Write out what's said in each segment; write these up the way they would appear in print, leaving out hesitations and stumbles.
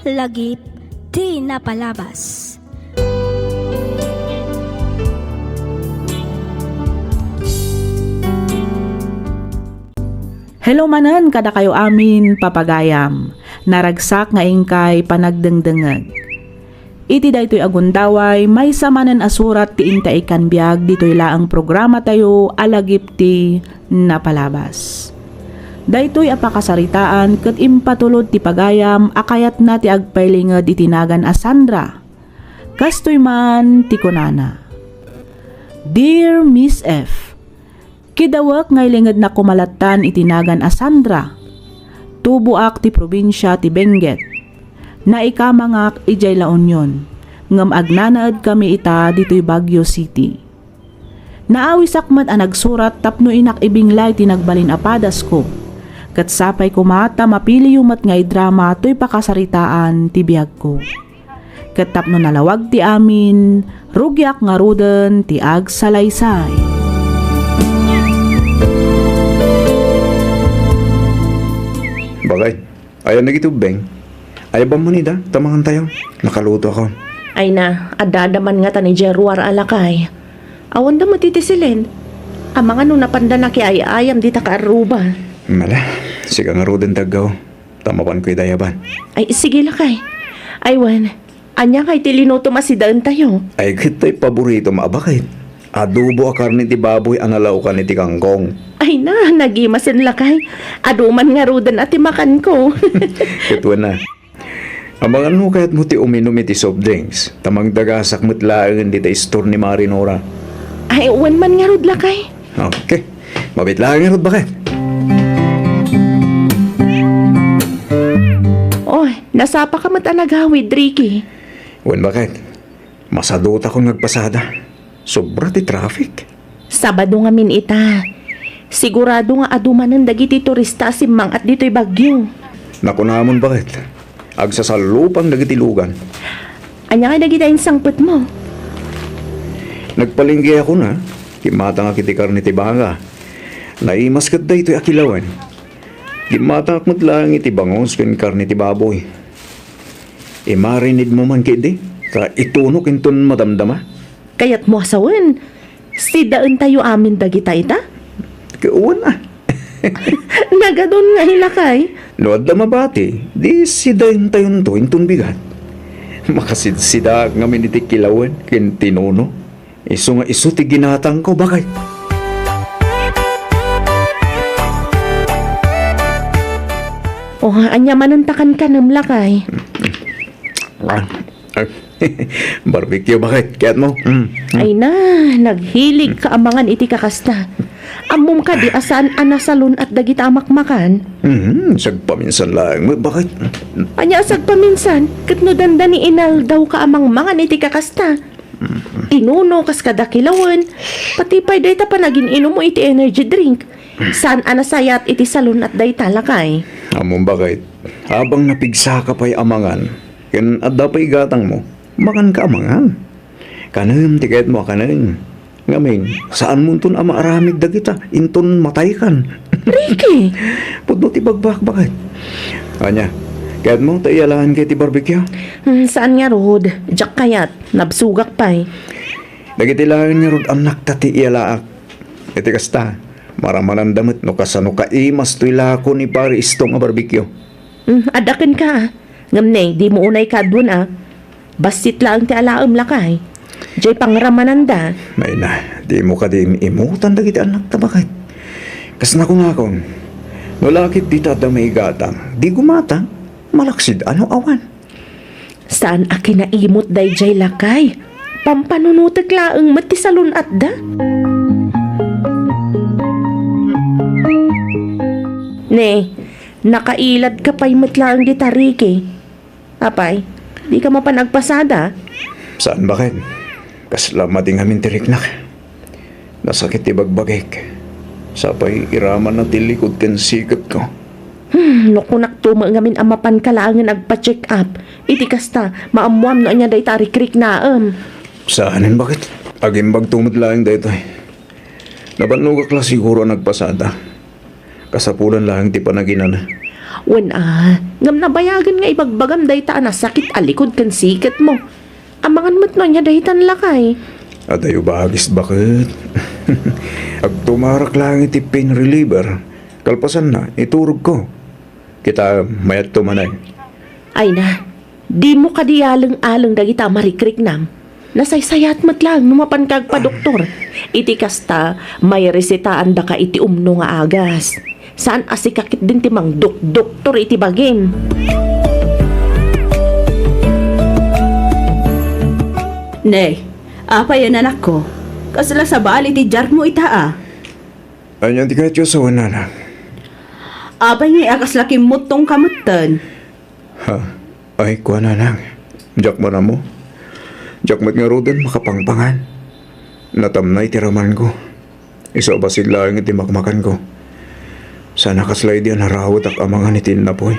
lagip ti napalabas. Hello manan kada kayo amin papagayam. Naragsak nga ingkay panagdengdengeg. Iti daytoy agundaway may samanan asurat ti inta ikan biag ditoy laang programa tayo alagip ti napalabas. Daytoy apakasaritaan ket impatulod ti pagayam akayat na ti agpailinged itinagan a Sandra. Kastoy man ti kunana. Dear Miss F, kidawak ngay linged na kumalatan itinagan a Sandra. Tubuak ti probinsya ti Benguet. Na ikamangak ijay La Union. Ngam agnanaad kami ita ditoy Baguio City. Naawisakmat a nagsurat tapno inak ibinglay tinagbalin apadas ko. Kat sapay kumata mapili yumat nga drama to'y pakasaritaan ti biyag ko. Kat tapno nalawag ti amin, rugyak nga ruden ti ag salaysay. Bagay, ayaw na gitubeng. Ayaw ba mo nida? Tamangan tayo. Nakaluto ako. Ay na, adadaman nga ta ni Jeruar alakay. Awan da matitisilin. Amang ano napanda na kay ayam di ta kaaruba. Mala, siga nga ruden tagaw. Tamapan ko'y dayaban. Ay sige lakay. Aywan, anya kay tilinuto masidaan tayo. Ay kita'y paborito maabakit. Adobo a karne ti baboy analaw ka ni ti kangkong. Ay na, nagimasin lakay. Aduman nga rudan at makan ko. Kituan na. Amang ano kaya't mo ti uminom iti soft drinks. Tamang dagasak mo't laang di ta store ni Marinora. Ay, uwan man nga rud lakay. Okay, mabit lang nga rod bakit? Oy, nasapa ka matanagawid, Ricky. Wan bakit? Masadot akong nagpasada. Sobra ti traffic. Sabado nga min ita. Sigurado nga adumanan dagiti turista simang at dito'y Bagyo. Naku namon bakit? Agsasalupang nagitilugan. Anya nga dagita yung sangput mo. Nagpalinggi ako na. Kimata nga kiti karni ti banga. Naimas kat da ito'y akilawan. Kimata akmat lang iti bangos kin karni ti baboy. Imarinid mo man kidi. Ka itunok inton madamdama. Kaya't mo asawan. Si daan tayo amin dagita ita. Kauwan na. Nagadon nga hilakay. Noad na mabati. Di sidayin tayon to inton bigat. Makasidsida nga miniti kilawan. Kin tinuno. Iso nga iso ti ginatang ko. Bakit? O anya manuntakan ka ng lakay. Barbecue bakit? Kayat mo? Ay na, naghilig ka amangan iti kakasta. Amom ka di asaan anasalon at dagita amakmakan. Sagpaminsan lang. Bakit? Anya asag paminsan, katno danda ni inal daw ka amang mangan iti kakasta. Tinuno kas kadakilawan, pati pa'y dayta pa naging inom mo iti energy drink. Saan anasayat iti salon at dayta lakay. Among bakit? Habang napigsa ka pa'y amangan, kin adda pa'y gatang mo, makan ka amangan. Kanam, tiket mo kanam. Ngamin, saan mo ton ama aramid da kita? Inton matay kan. Ricky! Pudno ti bagbak bakit? Anya, kaya't mo taiyalahan kay ti barbecue? Saan nga rod? Diyak kayat, nabsugak pa'y. Nagitilahan nga rod anak tati iyalaak. Iti kasta, maramanan damit no kasano ka imas to ilako ni pare istong a barbecue. Adakin ka. Ngamne, di mo unay ka dun Basit lang ti alaam lakay. Diyay pangramananda. May na, di mo ka di imutan dagiti anak ta bakit? Kas na kung akong, nalakit di tada may gatang, di gumata, malaksid ano awan. Saan akin na imot day jay lakay? Pampanunutek laang matisalon at da? Ne, nakailad ka pa'y matlaang di tariki. Apay, di ka mapanagpasada? Saan bakit? Kasla mading amin tiriknak. Nasakit ti bagbagik. Sapay iraman na tilikod ken sikat ko. Nakunak tuma ngamin amapan kalaangan agpa-check up. Iti kasta, maamuam no anya day tarikrik naam. Saanin bakit? Agimbag tumot lang dito. Nabanugak la siguro nagpasada. Kasapulan lang ti panaginan. Ngam nabayagan nga ibagbagam dayta na sakit alikod kan sikat mo. Amangan mo't no niya dahitan lakay. Adayo bahagis bakit? Ag tumarak lang iti pain reliever. Kalpasan na, iturog ko. Kita mayat tumanay. Ay na, di mo kadiyalang-alang dagita marikrik nam. Nasaysayat mo't lang numapan kag pa doktor. Iti kasta, may resitaan da ka iti umno nga agas. Saan asikakit din timang doktor iti bagim. Nay, apa yan anak ko? Kasala sa bali ti jar mo ita Anyan ti kayo sa wana na. Apay nga akas laki mutong kamutan. Ha? Ay, kuha na lang. Jack mo na mo. Jack mat nga rodan makapangpangan. Natamnay tiraman ko. Iso basid lang iti makmakan ko. Sana kaslay diyan narawat ak amangan iti napoy.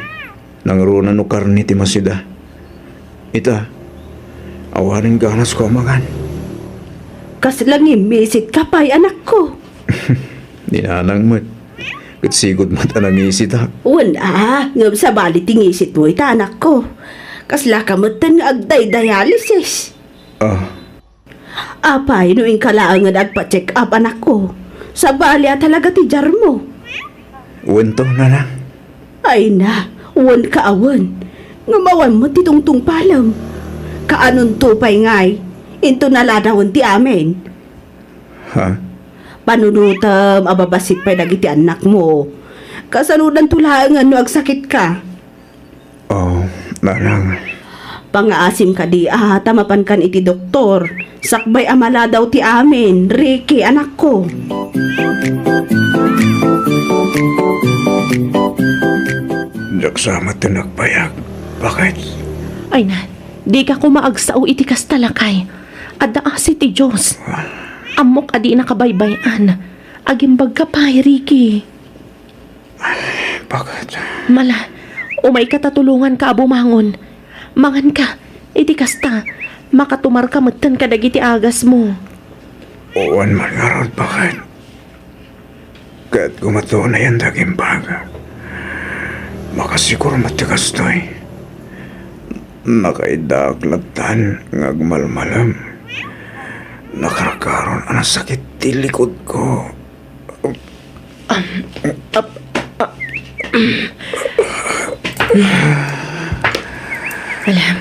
Nangrunan no karni ti masida. Ita, awanin ganas ko amangan. Kaslang imisit ka pa'y anak ko. Dinanang mat. Katsigod mat anang isita. Wala, ngam sa bali tingisit mo ita anak ko. Kasla kamutan nga agday dialysis. Apay noing kalaangan agpa-check up anak ko. Sa bali talaga ti jar mo. Wento na lang. Ay na, wan ka awan. Ngamawan mo titungtung palam. Kaanon tupay ngay, into naladawan ti amin. Ha? Panunutam, ababasit pa'y dagiti anak mo. Kasanudan tulangan no agsakit ka. Nanang. Pangaasim ka di tamapan kan iti doktor. Sakbay amala daw ti amin, Ricky anak ko. Jack sama tinagbayag. Bakit? Ay na, di ka kumaagsao iti kastalakay. Adaasi ti Diyos. Amok adi nakabaybayan. Agimbag ka pa, Ricky. Bakit? Mala, umay katatulungan ka abumangon. Mangan ka, iti kasta. Makatumar ka matan ka dagiti agas mo. Uwan man nga ron, bakit? Kahit gumato na yan daging baga. Makasiguro matigas to eh. Nakaidaklatan ngagmalmalam. Nakarakaron ang sakit ti likod ko. Alam,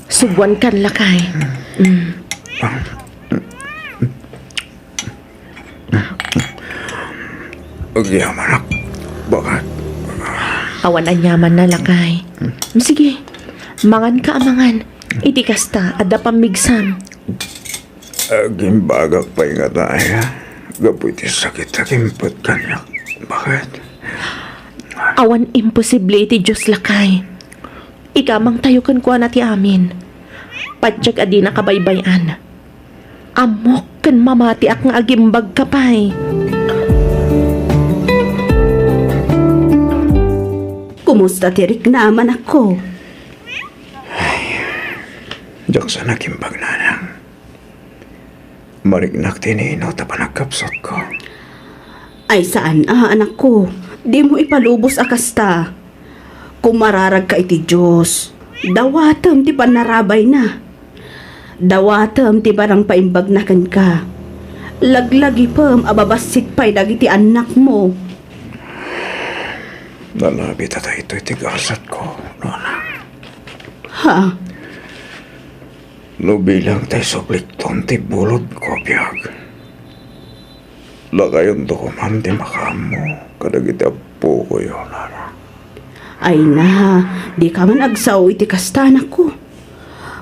subuan kan lakay. Agyaman ako. Bakit? Awan anyaman na lakay. Sige, mangan ka amangan. Iti kasta, adda pamigsam. Aging bagak pa nga tayo. Gapoy ti sakit akimpot kanyak. Bakit? Awan imposible iti Diyos lakay. Ikamang tayo kan kuha na ti amin. Padyag adi na kabaybayan. Amok kan mamati ak nga agimbag kapay. Kumusta ti Rick naman ako? Diyak sa nakimbag nanang. Marignak tinino ta panagkapsot ko. Ay saan anak ko? Di mo ipalubos akasta. Kung mararag ka iti Diyos, dawatam ti panarabay na. Dawatam ti barang paimbagnakan ka. Laglagi pam ababasit pa'y dagiti anak mo. Nalabi tata ito'y tigasat ko, nona. Ha? No bilang tayo sublikton ti bulod ko, biyag. Lagayon to ko, ma'am, ti makamo. Kadagiti apo ko yun, nana. Ay na, di ka man agsaw iti kastanak ko.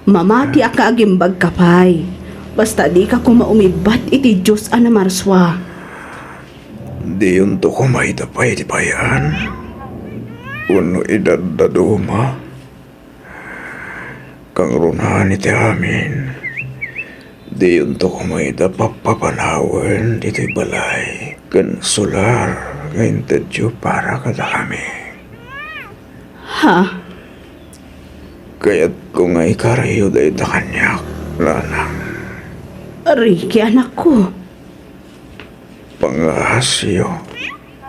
Mamati ka agimbag kapay. Basta di ka kumaumibat iti Diyos anamarswa. Di yun to ko maitapay ti bayan. Uno idadaduma. Kang runahan iti amin. Di yun to ko maitapapapanawan dito'y balay. Kan solar, kaintadyo para kada kami. Ha? Kaya't kung ay karayo dahi da kanyak, lanang. Ricky anak ko. Pangasyo.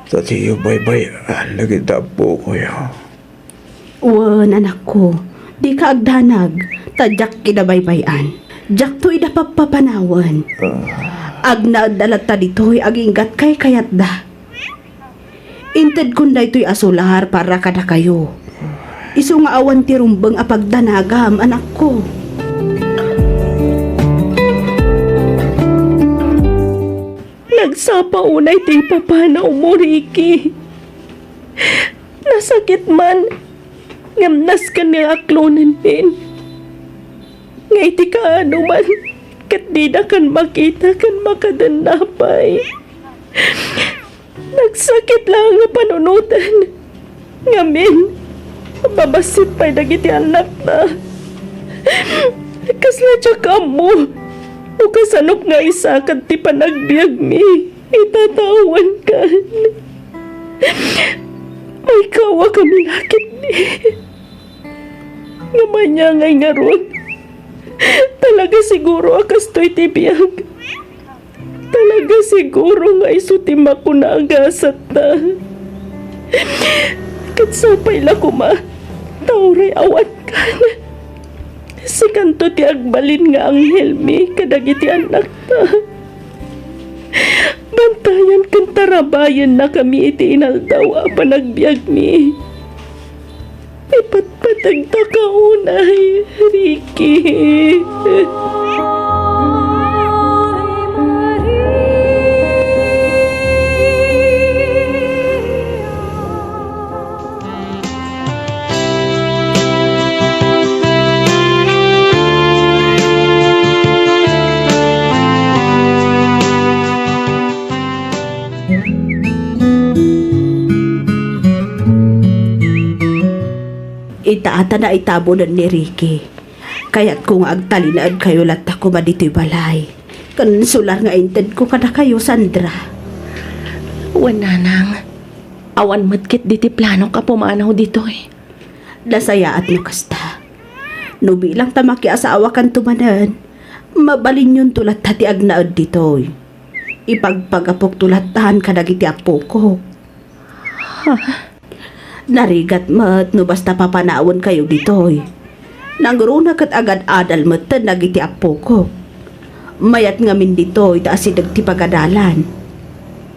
Sa tiyo bay-bay, nagitapo ko yun. Wan, anak ko. Di ka agdanag. Tadyak kinabaybayan. Jak to'y napapapanawan. Agnaadalat ta dito'y aginggat kay kayat da. Inted kunday to'y asular para kada kayo. Isu nga awan ti rumbeng apagdanagam, anak ko. Nagsapa unay ti papanaw mo, Ricky. Nasakit man. Ngamnas ka ni aklonan din. Ngay ti ka ano man. Kat di na kan makita kan makadanapay. Nagsakit lang nga panunutan. Ngamin. Mabasit pa'y dagiti anak na. Kasla tsaka mo. O kasanok nga isa kat ti panagbiag mi. Itatawan ka. May kawa kami lakit ni. Ngamanya ngay nga ron. Talaga siguro akas to'y tibiyag. Talaga siguro nga isutim ako na agasat na. Katsapay la ko ma. Tauray awan ka na. Si kanto ti agbalin nga ang helmi kadagiti anak ta. Bantayan kan tarabayan na kami iti inaldaw panagbiag mi. Ipatpatag ta kaunay, Ricky. Itaata na itabunan ni Ricky. Kaya't kung agtalinaan kayo lahat ako madito'y balay. Kansular nga inted ko kada kayo, Sandra. Wananang, awan matkit diti plano ka pumanaw dito eh. Nasaya at nukasta. No bilang tamaki asawa kan tumanan, mabalin yun tulat hati agnaad dito'y. Ipagpagapok tulat tahan kadagiti apo ko. Narigat mat no basta papanawon kayo ditoy. Nangruna kat agad adal mat nagiti apo ko. Mayat ngamin ditoy taasidag ti pagadalan.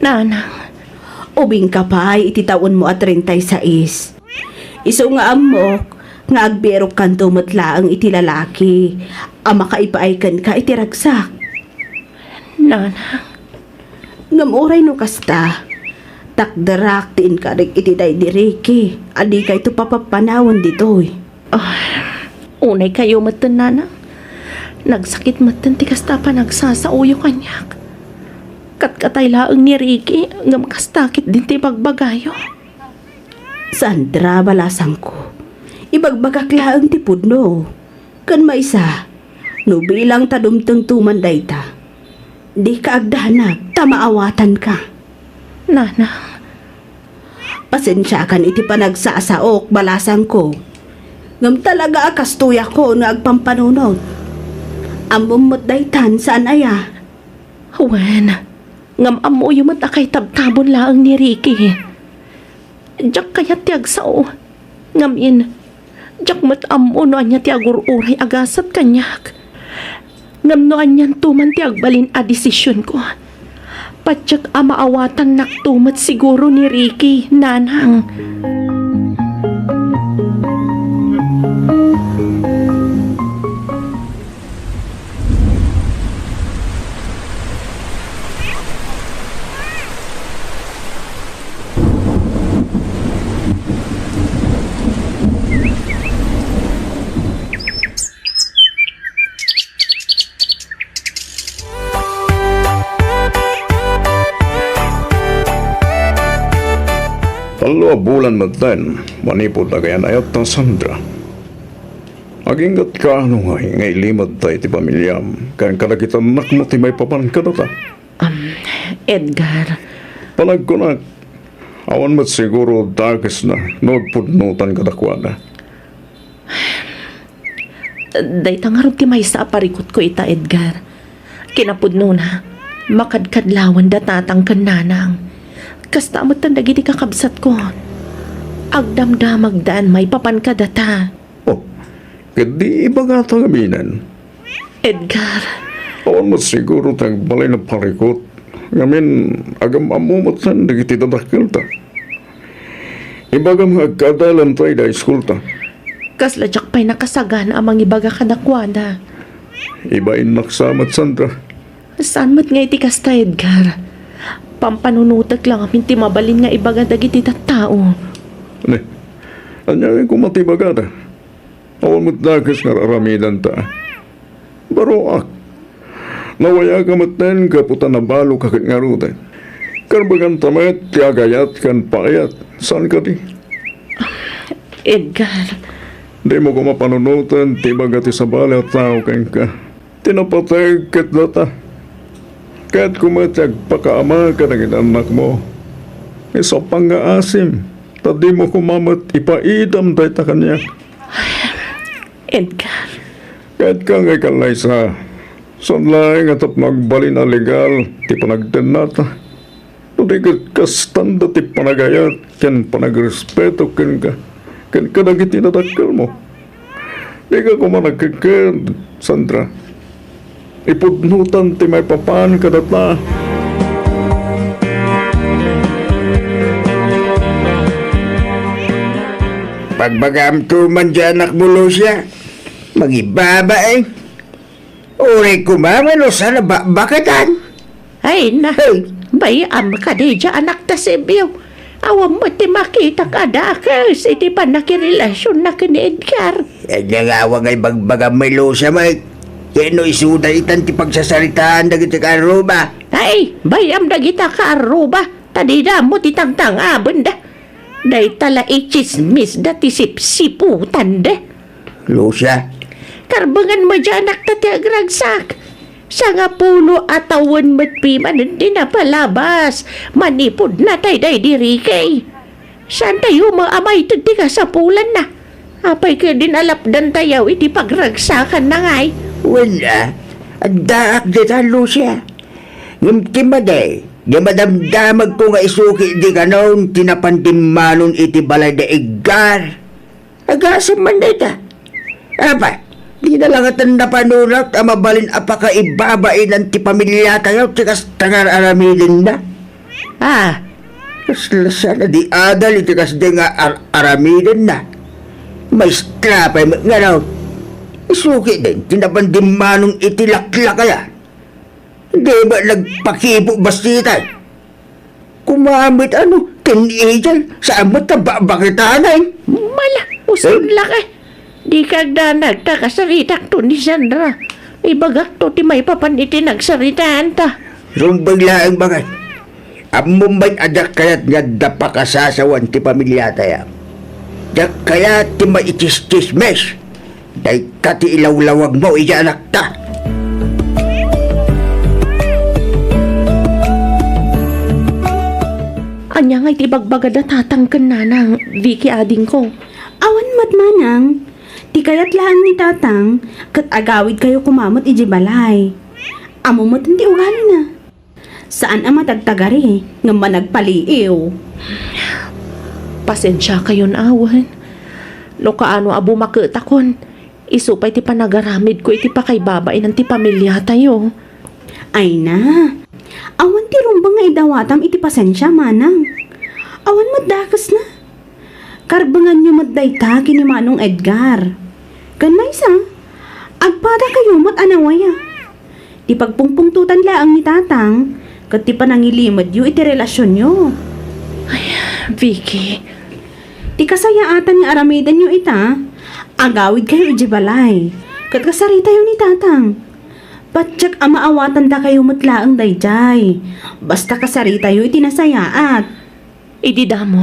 Nanang, Ubing ka pa ay ititaon mo at 36. Iso nga amok nga agberok kan tumatla ang iti lalaki. Ama kaipaikan ka itiragsak. nanang, Ngamuray no kasta. Takdarak tiin ka rin iti day di Ricky. Adi ka ito papapanawan ditoy. unay kayo matan nanang. Nagsakit matan ti kasta pa nagsasauyo kanyak. Katkatay laang ni Ricky ngam kastakit din ti bagbagayo. Sandra, balasang ko. Ibagbagak laang ti pudno. Kan maisa, no bilang tadumteng tuman dayta. Di ka agdanag, tamaawatan ka. Nanang, Pasensya kan iti panagsasaok, balasang ko. Ngam talaga akas tuya ko na agpampanunod. Amumot daytan saan aya? wen, ngam amo yung matakay tabtabon laang ni Ricky. Diyak kaya tiyag sao. Ngamin, diyak mat amo no anya ti agururay agasat kanyak. Ngam no anyan tuman ti agbalin a desisyon ko. Patyak amaawatan naktumat siguro ni Ricky, nanang. Talo bulan matan, manipod na kaya ayat ta Sandra. Aginggat ka ano nga, ngay limad tayo ti pamilyam, kaya kadakitan nak mo ti may papanan ka na ta. Edgar, Panag ko na, awan mat siguro dagas na, nagpudnutan ka dakwana. dayta nga rin ti may sa aparikot ko ita, Edgar. Kinapudno na, makadkadlawan datatang kan nanang. Kasta mo tanda giti kakabsat ko. Agdamdamag daan may papan ka data. Oh, kadi iba nga tagaminan. Edgar, Awan mo siguro tang balay na parikot. Ngamin, agam amumot san, dagiti dadakil ta. Ibagam agkadalan tayo da school ta. kasladyak pa'y nakasagan amang ibaga kadakwana. Ibain naksamat Sandra. Saan mo't nga iti kasta, Edgar? Pampanunutak lang amin timabalin nga ibaga dagiti tattao. Ne, anyay ko matibagada. Awan mo't dagas nga raramidan ta. Baroak. Nawaya ka maten kaputan na balo kakit nga rutan. Karbagan tamat, tiagayat kan payat. Saan ka di? Edgar, Di mo ko mapanunutan, tibagati sa bala at tao kang ka. Tinapatay kat data. Kahit kumatag pakaama ka ng anak mo. Isa pang nga asim. Tadi mo kumamat ipaidam tayo ta kanya. Edgar, Kahit ka ngay kalay sa sunlay nga tap magbalin na legal, ti panagdan nata. Hindi ka kastanda ti panagayat, kan panagrespeto kan ka. Kan ka nagiti nadakal mo. Di ka kumanagkakad, Sandra. Ipudnutan ti may papan ka data. Pagbagam tuman dyan nakbulo siya, magibaba eh. Uri kumamano sana bakatan. ay na, Hey, bayam ka di dya anak ta Sibiyo. Awam mo ti makita ka dakas, iti pa nakirelasyon na kini Edgar. nangawang ay bagbagam may lusa may. Keno isuda itan ti pagsasaritaan dagiti karuba. Ay, bayam na kita ka aruba, tadi na mo ti tangtang abon da. Day tala ichismis da ti sipsiputan da. Lusa, Karbangan mo dyan anak ta ti agragsak. Sa nga pulo atawan mo't piman hindi na palabas. Manipod na tay day diri kay. Saan tayo maamay to ti kasapulan na? Apay ka din alapdan tayaw iti pagragsakan na ngay. wala. Addaak dita Lucia. Ngimtimaday, gamadamdamag ko nga isuki di kanon tinapandimanon iti balay da Edgar. Agasam man dita. Apa? Di na lang atan napanunat ang mabalin apaka ibabain ang ti pamilya tayo tikas tangar aramidin na. Ah, Kaslasa na di adal itikas di nga aramidin na. May strapay nga raw. Isuki din, tinapandimanong itilakla kaya. Di ba nagpakibo bastitan? Kumamit ano, teenager, saan mo taba bakitanay? mala, usun laki. Di kag na nagtakasaritak to ni Sandra. Ibagak to ti may papan iti nagsaritaan ta. Rumbag laang bagay. Among may adak kayat nga dapakasasawan ti pamilya tayo. Dak kayat ti maitis-tismes. Day ka ti ilawlawag mo iya anak ta. Anya nga iti bagbagada tatangken na ng Vicky ading ko. Awan matmanang, ti kayat lang ni tatang, kat agawid kayo kumamot iji balay. Amo mo ti ugali na. Saan ang matagtagari, nga managpaliiw? Pasensya kayon awan. No kaano abo makitakon. Isupay ti panagaramid ko iti pakay babae ng ti pamilya tayo. Ay na, awan ti rumbang nga idawatam iti pasensya manang. Awan madakas na. Karbangan nyo matday ta kini Manong Edgar. Ganay sa, agpada kayo mat anawaya. Di pagpungpungtutan laang ni tatang, kat ti panangilimad yu iti relasyon nyo. Vicky, Ti kasayaatan nga aramidan nyo ita, agawid kayo iji balay. Kat kasarita yun ni tatang. Patsak amaawatan da kayo matlaang dayjay. Basta kasarita yu iti nasayaat. idida mo.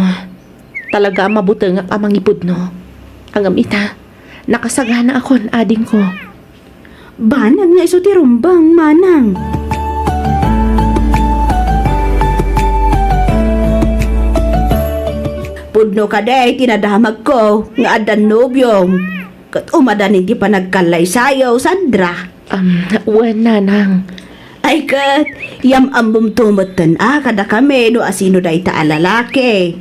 Talaga mabuteng amang ipod no. Ang amita, nakasagana akon ading ko. Banag nga iso ti rumbang, manang. Pudno ka day, tinadamag ko, nga adan nobyong. Kat umadan hindi pa nagkalay sayo, Sandra. Wan nanang. Ay kat, yam ambum tumatan kada kami no asino da ita alalaki.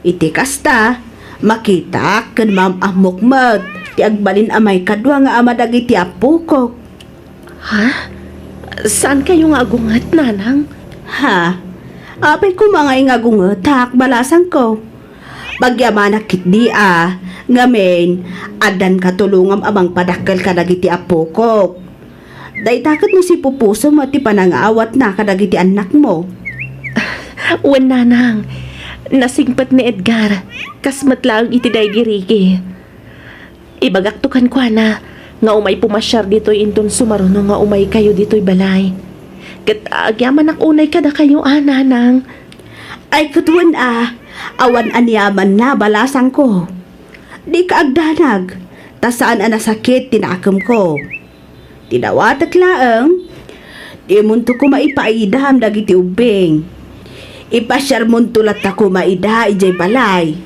Iti kasta, makita kan mam amukmat, ti agbalin amay kadwa nga amadag iti apukok. Ha? Saan kayo nga agungat, nanang? Ha? Apay ko mga ingagungetak, balasan ko. Pagyamanak kitdi ngamen, adan katulungam amang padakkel kadagiti apukok. Daitakot mo si pupuso mo ti panangawat na kadagiti anak mo. Wan, nanang. Nasingpat ni Edgar. Kasmat lang iti day diriki. Ibagaktukan ko na nga umay pumasyar dito'y inton sumaruno nga umay kayo dito'y balay. Kat agyaman ak unay kada kayo, nanang. Ay kutuan awan anyaman na balasang ko. Di ka agdanag, tasaan nasakit tinakam ko. Tinawatak laang, di munto ko maipaidam dagiti ubing. Ipasyar munto lat ako maida ijay balay.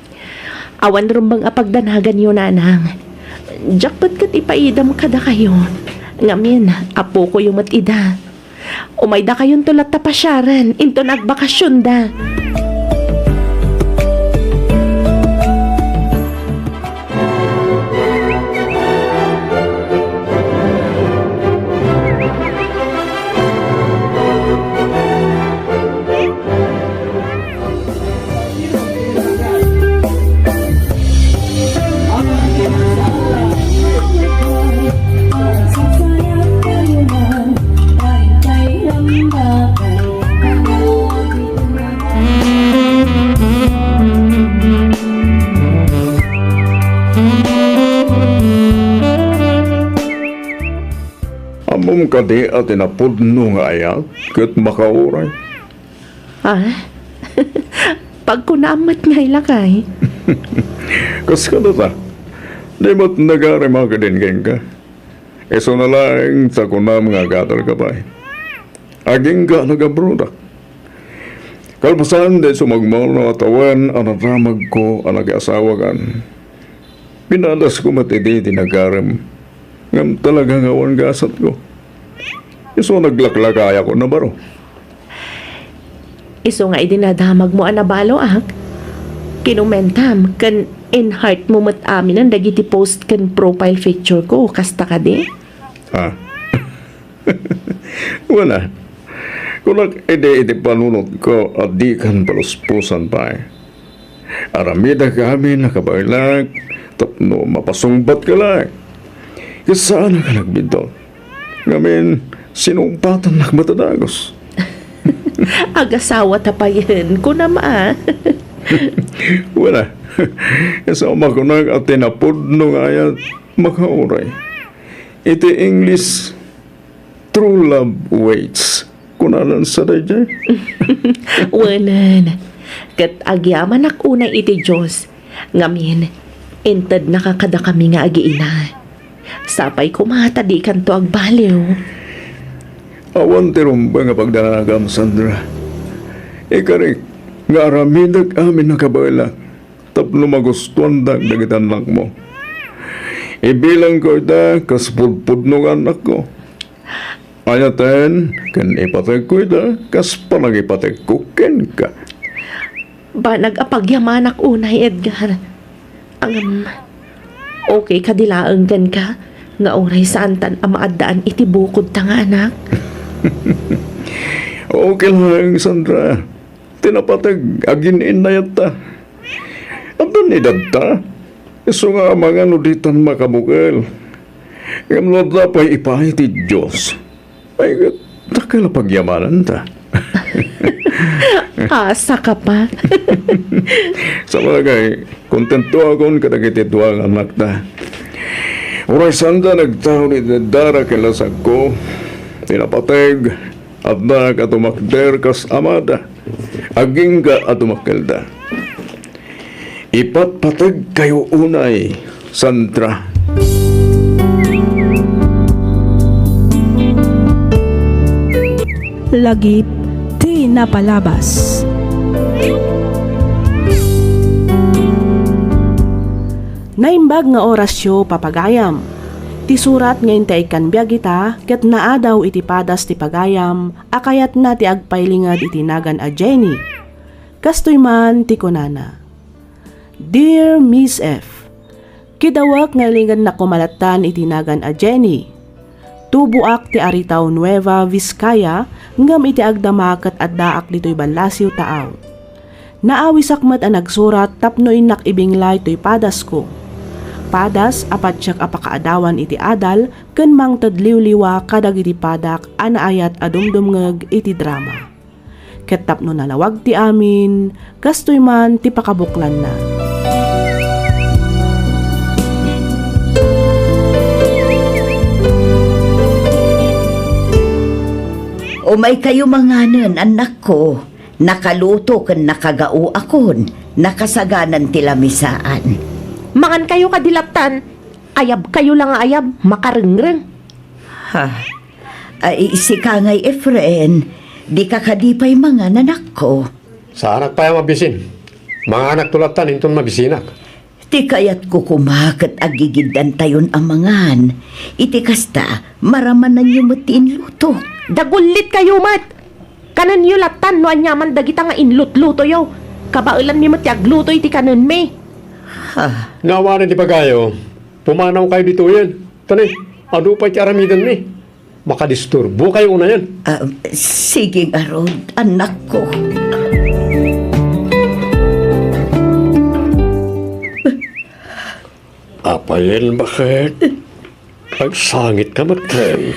Awan rumbang apagdanagan yun, nanang. Jakpat kat ipaidam kada kayo. Ngamin, apo ko yung matida. Umayda kayon tulat tapasyaran, into nagbakasyon da. Amom kadi at inapudno nga ayak, kat makauray. Ha? Pag kunamat nga ilakay. Kas ka na ta, di mo't nagarima ka din keng ka. Eso na lang sa kunam nga gatal ka pa. Aging ka nagabruda. Kalpasan di sumagmal na atawan ang naramag ko ang nag-asawa kan. Pinalas ko matidi tinagaram. Ngam talaga ngawan gasat ko. Iso naglaklakaya ko na baro. Iso nga idinadamag mo anabalo kinumentam kan in heart mo mat amin ang dagiti post kan profile picture ko kasta ka di. Ha? Wala. Kunak ide panunod ko at di kan paluspusan pa eh. Aramida kami nakabailag, tapno mapasungbat ka lang. Kasaan ka nagbito? Ngamin, sinumpatan nagmatadagos. Agasawa tapayin ko naman. Wala. Kasama ko nag at tinapudno nga ayat makauray. Iti English, true love waits. Kunalan sa dayjay. Wanan. Kat agyaman ak unay iti Diyos. Ngamin, intad nakakada kami nga agiina. Sapay kumatadi kan to agbaliw. Awan tirumba nga pagdanagam, Sandra. Ikarik, nga aramidag amin nakabaila. Tapno magustuhan dagitan lang mo. Ibilang ko ita kaspudpud ng anak ko. Ayaten, kan ipatag ko ita, kas panagipatag ko ken ka. Ba nag-apagyaman ak unay, Edgar. Okay kadilaang gan ka, nga oray saan tan amaadaan iti bukod ta nga anak. Okay lang, Sandra. Tinapatag, agin inayat ta. At nanidad ta. Iso nga mga nuditan makabukal. Ngamlod na pa'y ipahiti Diyos. Ay, takala pagyamanan ta. Asa ka pa. Sa bagay, kontento akong kadagiti tuwang anak ta. Uray sanda nagtao ni Dara kilasag ko. Tinapatag, at nag at umakder kas amada. Aging ka at umakelda. Ipatpatag kayo unay, Sandra. Lagip ti napalabas. Naimbag nga orasyo papagayam. Ti surat ngayon ti ikanbiag ita, ket naadaw iti padas ti pagayam, akayat na ti agpailingad iti nagan a Jenny. Kastoy man ti kunana. Dear Miss F, kidawak nga lingad na kumalatan iti nagan a Jenny. Tubuak ti Aritaw Nueva Vizcaya, ngam iti agdamakat at daak dito'y banlasiw taaw. Naawisakmat ang nagsurat tapno inak ibinglay to'y padas ko. Padas apat siyak apakaadawan iti adal ken mang tadliwliwa kadag iti padak anaayat adumdumngeg iti drama. Ket tapno nalawag ti amin, kastoy man ti pakabuklan na. Umay kayo manganan, anak ko. Nakaluto ken nakagao akon. Nakasaganan ti lamisaan. Mangan kayo kadilatan. Ayab kayo lang nga ayab, makarengreng. Ha? Ay, si Kangay Efren, di ka kadipay mga nanak ko. Sa anak pa yung mabisin. Mga anak tulatan, inton mabisinak. Ti kayat ko kumakat agigidan tayon amangan. Iti kasta, maramanan niyo matiin luto. Dagulit kayo mat. Kanan yu latan no anyaman dagita nga inlut-luto yo. Kabailan ni mat yagluto iti kanan me. Ha? Nawanan di pagayo, pumanaw kayo dito yan. Tanay, ano pa iti aramidan ni? Makadisturbo kayo una yan. Sige nga Rod, anak ko. Apayan bakit? Pagsangit ka maten.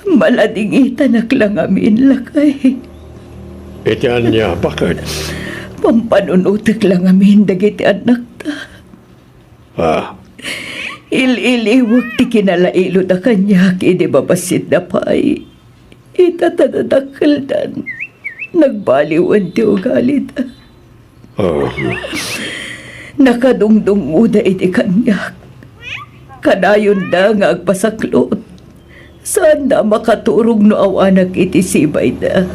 Maladingitan lang amin lakay. Itian niya, bakit? Pampanunutik lang amin dagiti anak ta. Ah, Ililiwag ti kinalailo na kanya kini babasit na pa'y itatadadakaldan. Nagbaliwan ti ugalit. oh, Nakadungdung muda iti kanya. Kanayon na nga agpasaklot. Saan na makaturong no awanak iti sibay na.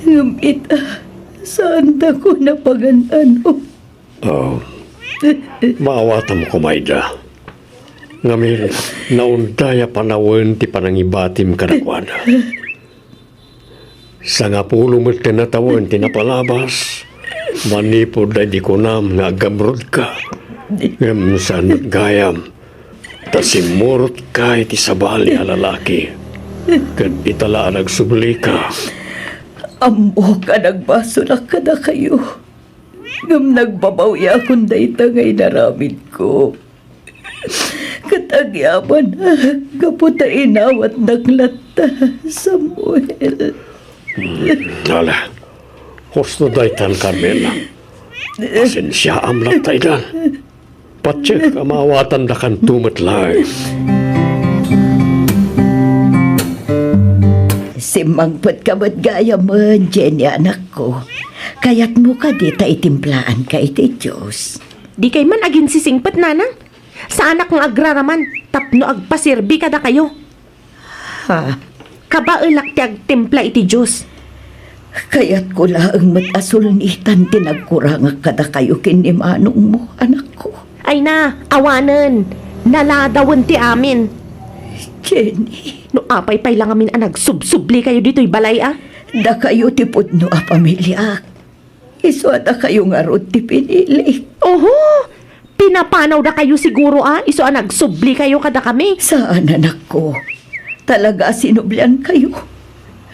Ngamit, saan na ko napaganano? oh. Maawatan mo kumayda. Ngamin, naundaya panawin ti panangibatim kadakwana. Sa nga pulo mo't tinatawin tinapalabas, manipod ay di ko nam nga gamrod ka. Ngam sa gayam, tasimurot ka iti sabali a lalaki. Kad itala nagsubli ka. Ambo ka nagbaso na ka na kayo. Ngam nagbabawya akong dayta ngay naramid ko. Katagyaman kaputa inawat naglata, Samuel. Hala, husto daytan Carmela. Pasensya amlat taydan. Patsek amawatan da kan tumatlay. Simangpot ka ba't gaya mo, Jenny, anak ko. Kaya't mo ka dita itimplaan ka iti Diyos. Di kay man agin sisingpet nanang. Sa anak ng agraraman, tapno agpasirbi kada kayo. Ha? Kabailak ti agtimpla iti Diyos. Kaya't ko laang matasulnitan tinagkurang kada kayo kinimanong mo, anak ko. Ay na, awanen. Naladawan ti amin. Jenny, No apay-pay lang amin ang nagsubsubli kayo dito'y balay ah. da kayo tipod no a pamilya. Iso da kayo nga rod ti pinili. Oho! Pinapanaw da kayo siguro ah. Iso ang nagsubli kayo kada kami. Saan anak ko? Talaga sinublian kayo.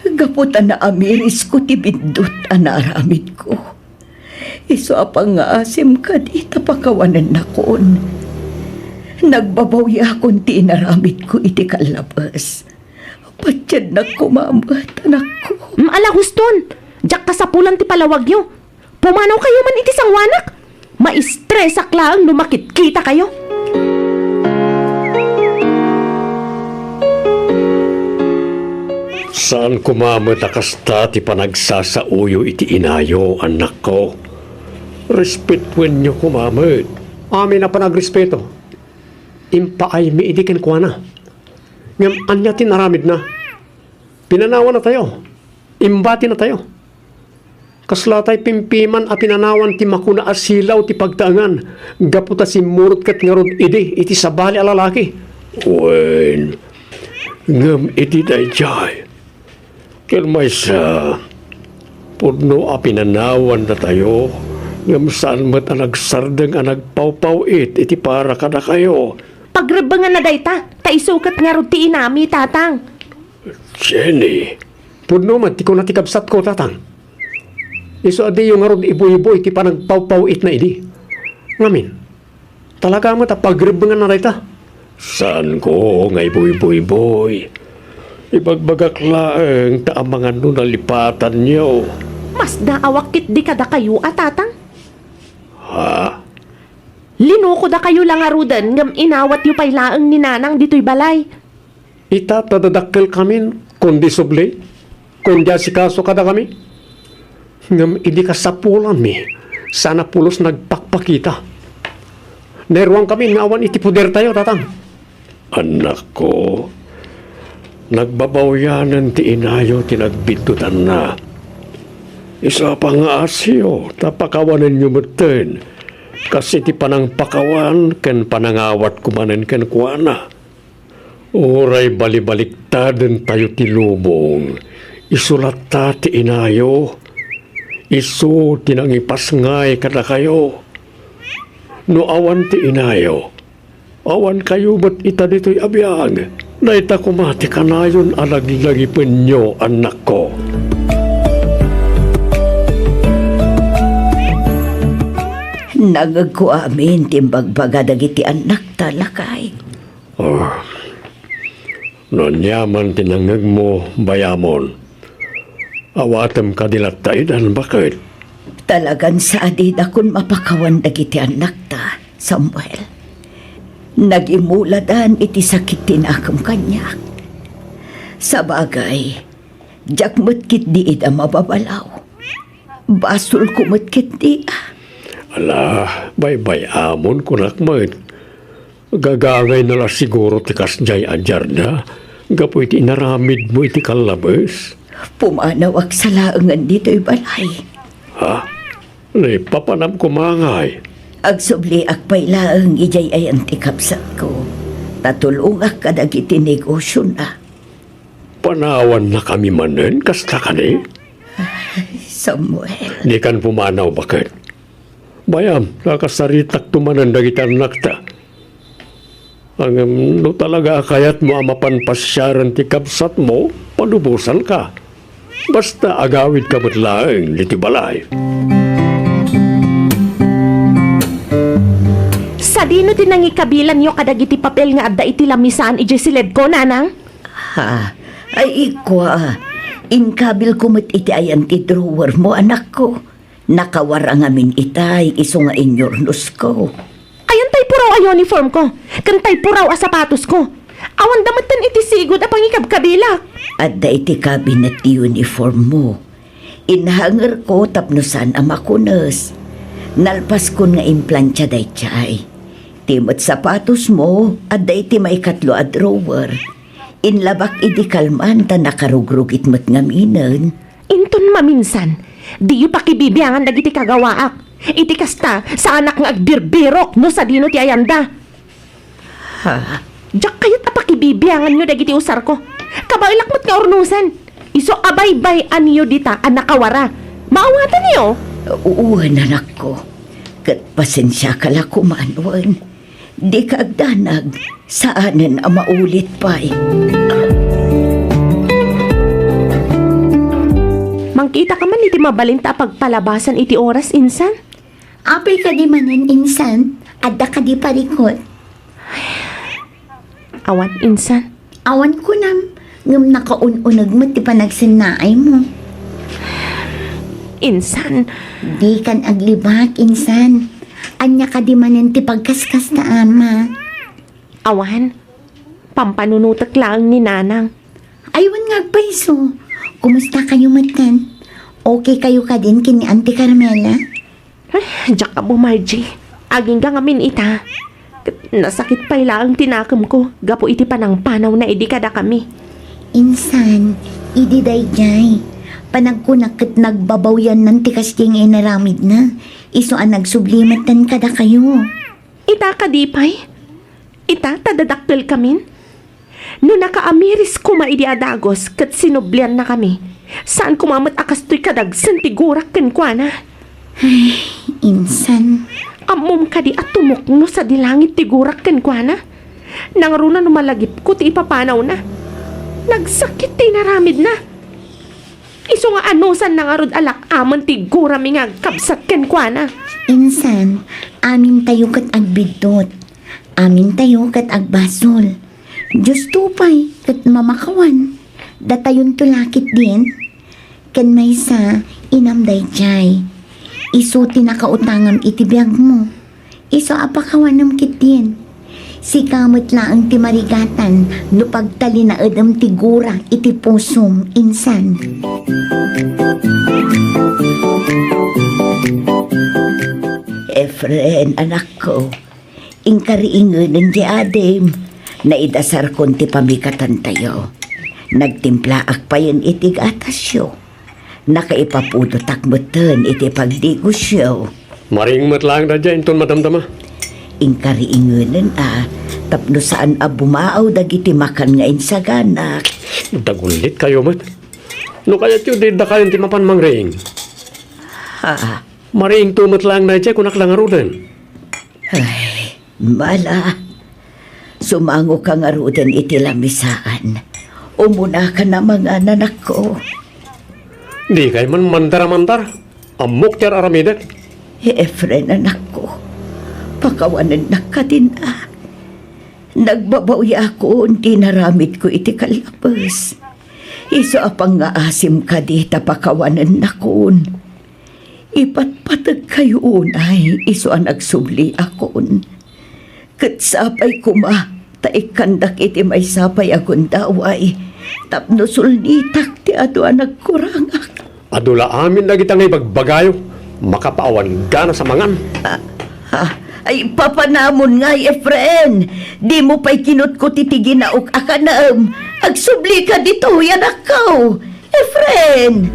Gaputan na amiris ko ti bindot anaramid ko. Iso apang nga asim ka di tapakawanan na kon. Nagbabawya akong ti inaramid ko iti kalabas. Patsyan na kumamat anak ko. Ala huston. Diyak kasapulan ti palawag yo. Pumanaw kayo man iti sangwanak. Ma-stress lang lumakit kita kayo. Saan kumamot akasta ti panagsasauyo iti inayo, anak ko? Respetuin niyo kumamot. Amin na panagrespeto. Impaay mi idikin ko na. Ngam anya tinaramid na. Pinanawan na tayo. Imbati na tayo. Kaslatay pimpiman a pinanawan ti makuna asilaw ti pagtaangan. Gaputa si murot kat nga rod iti sabali a lalaki. Wen, ngam iti dayjay. Kelmay sa pudno a pinanawan na tayo, ngam saan mo't ang nagsardeng ang nagpawpawit iti para kada kayo. Pagrebangan na dayta, taisukat nga ron ti inami, tatang. Jenny, pudno man, ti ko natikabsat ko, tatang. Iso adi yung nga ron iboy-iboy, ti pa nagpawpawit na ini. Ngamin, talaga mo ta pagrebangan na dayta. Saan ko nga iboy-boy-boy? Ibagbagak laeng ta ang mga nalipatan niyo. Mas naawakit di kada kayo, tatang. Ha? Linuko da kayo lang arudan, ngam inawat yu pay laeng ni nanang dito'y balay. Itatadadakkel kamin, kundi subli, kundi asikaso kada kami. Ngam idi kasapulan mi, sana pulos nagpakpakita. Neruang kami nga awan iti puder tayo, tatang. Anak ko, nagbabawyanan ti inayo tinagbitutan na. Isa pa nga asyo, tapakawanan nyo muten. Kasi ti panang pakawan, ken panangawat kumanen ken kuana. Oray balibaliktaden tayo ti lubong. Isulat ta ti inayo. Isu tinangipas ngay kada kayo. No awan ti inayo. Awan kayo ba't ita dito'y abiyag? Na ita kumati ka na yun alaglagipin nyo, anak ko. Nagagko amin timbagbaga dagiti anak talakay. Oh. Nonyaman tinangag mo, bayamon. Awatem ka dilat taidan, bakit? Talagan sa adid akon mapakawan dagiti anak ta, Samuel. Nagimuladan iti sakit tinakam kanyak. Sa bagay, jak mutkit di ida mababalaw. Basul ko mutkit di Ala, bay-bay amon kunakmat. Gagangay na la siguro ti kasjay ajar na. Gapo iti inaramid mo iti kalabas. Pumanawag sa laangan dito'y balay. Ha? Lay papanam kumangay. Agsubli akpay laang ijay ay antikapsat ko. Tatulungak kadagiti negosyo na. Panawan na kami manen, kasta ka ni? Samuel, Di kan pumanaw bakit? Bayam, nakasaritak tumanan dagiti anak ta. Ang no talaga kayat mo ang mapanpasyaran ti kapsat mo, panubusan ka. Basta agawid ka mo't laeng liti balay. Sa dino tinangi kabilan nyo kadagiti papel nga adda iti lamisan ije silid ko, nanang? ha, ay ikwa. Inkabil kumit iti ayan ti drawer mo, anak ko. Nakawara nga min itay, iso nga inyornos ko. Ayan tay puraw a uniform ko. Kantay puraw a sapatos ko. Awan damatan iti sigod a pangikabkabila. At da iti cabinet ti uniform mo. Inhanger ko tapnosan ang makunas. Nalpas ko nga implantya day chay. Timot sapatos mo, at da iti maikatlo a drawer. Inlabak iti kalman ta nakarugrugit mo't ngaminan. Inton maminsan, di yu pakibibiyangan dagiti kagawaak. Iti kasta sa anak nga agbirbirok no sa dino ti ayanda. Ha? Diyak kayot a pakibibiyangan nyo dagiti usar ko. Kabailak mo't nga ornusan. Iso abay-bay anyo dita ang nakawara. Maawatan niyo? Uuwan anak ko. Kat pasensya ka la kumanwan. Di ka agdanag. Saanan ang maulit pa Mangkita ka man iti mabalinta pagpalabasan iti oras insan. Apay ka di manan insan, adda ka di parikot. Awan insan. Awan ko nam, ngam nakaununag mo ti panagsinaay mo. Insan. Di kan aglibak insan. Anya ka di manan ti pagkaskas na ama. Awan. Pampanunutak lang ni nanang. Aywan nga agpaiso. Kumusta kayo matan? Okay kayo ka din kini Auntie Carmela? Ay, diyak ka mo, Margie. Aging ka ngamin ita. Nasakit pa ang tinakam ko. Gapo iti panang panaw na idi kada kami. Insan, idi dayjay. Panagkunakit nagbabawyan ng tikas yung inaramid na. Iso ang nagsublimatan kada kayo. Ita ka di pay. Ita, tadadakkel kamin? No nakaamiris ko maidiadagos kat sinublian na kami. Saan kumamat akas to'y kadagsan tigurak ken kwa na? Insan, Amom ka di at tumukno sa dilangit tigurak ken kwa na? Nangaruna numalagip ko ti ipapanaw na. Nagsakit ti naramid na. Iso nga anusan nangarod alak amon tigura mi nga kabsat ken kwa na. insan, amin tayo kat agbidot. Amin tayo kat agbasol. Diyos tupay kat mamakawan. Datayon tulakit din. Kan may sa inamday jay. Iso tinakautangam itibiyag mo. Iso apakawanam kit din. Si kamot la ang timarigatan no pagtali na edam tigura iti pusom insan. Efren, anak ko, ingkariingan di adem, na idasar kon ti pamikatan tayo. Nagtimplaak pa yan itig atasyo. Nakaipapudotak mo ten iti pagdigusyo. Maringmat lang na dyan, ton madamdama. Ingkariinganan tapno saan bumaaw dagiti makan nga insaganak. Dagulit kayo, mat. No kaya tiyo, di da kayo ti mapan mangring. Ha, Maring tumat lang na dyan, kunak lang arudan. ay, mala. Sumango ka nga rudan iti lamisaan. Umuna ka na mga nanak ko. Di kayo man mandara-mandar. Amok tiyar aramidak. Efren, anak ko. Pakawanan na ka din Nagbabawi ako, hindi naramit ko iti kalabas. Iso apang nga asim ka di tapakawanan na kun. Ipatpatag kayo unay, iso ang nagsubli akon. Kat sapay kuma, taikandak iti may sapay akon daway. Tapno sulnitak ti ato ang nagkurangak. Adula amin na kita ngay bagbagayo. Makapaawan gana sa mangan. Ay, papanamon nga, Efren. Di mo pa'y kinot ko titiginaok akanaam. Agsubli ka dito, yanak ko. Efren!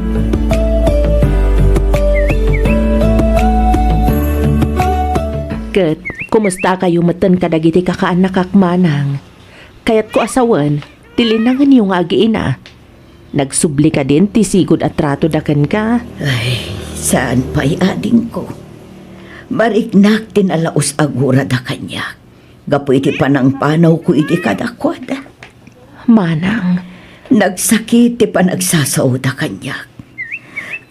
Kat, kumusta kayo matan kadagiti kakaanak akmanang? Kayat ko asawan, tilinangan yung agiina. Nagsubli ka din, tisigod at trato dakan ka. Ay, saan pa'y ading ko? Mariknak tinalaos agura da kanya. Gapo iti panang panaw ko iti kadakwada. Manang, Nagsakit ti panagsasaw da kanya.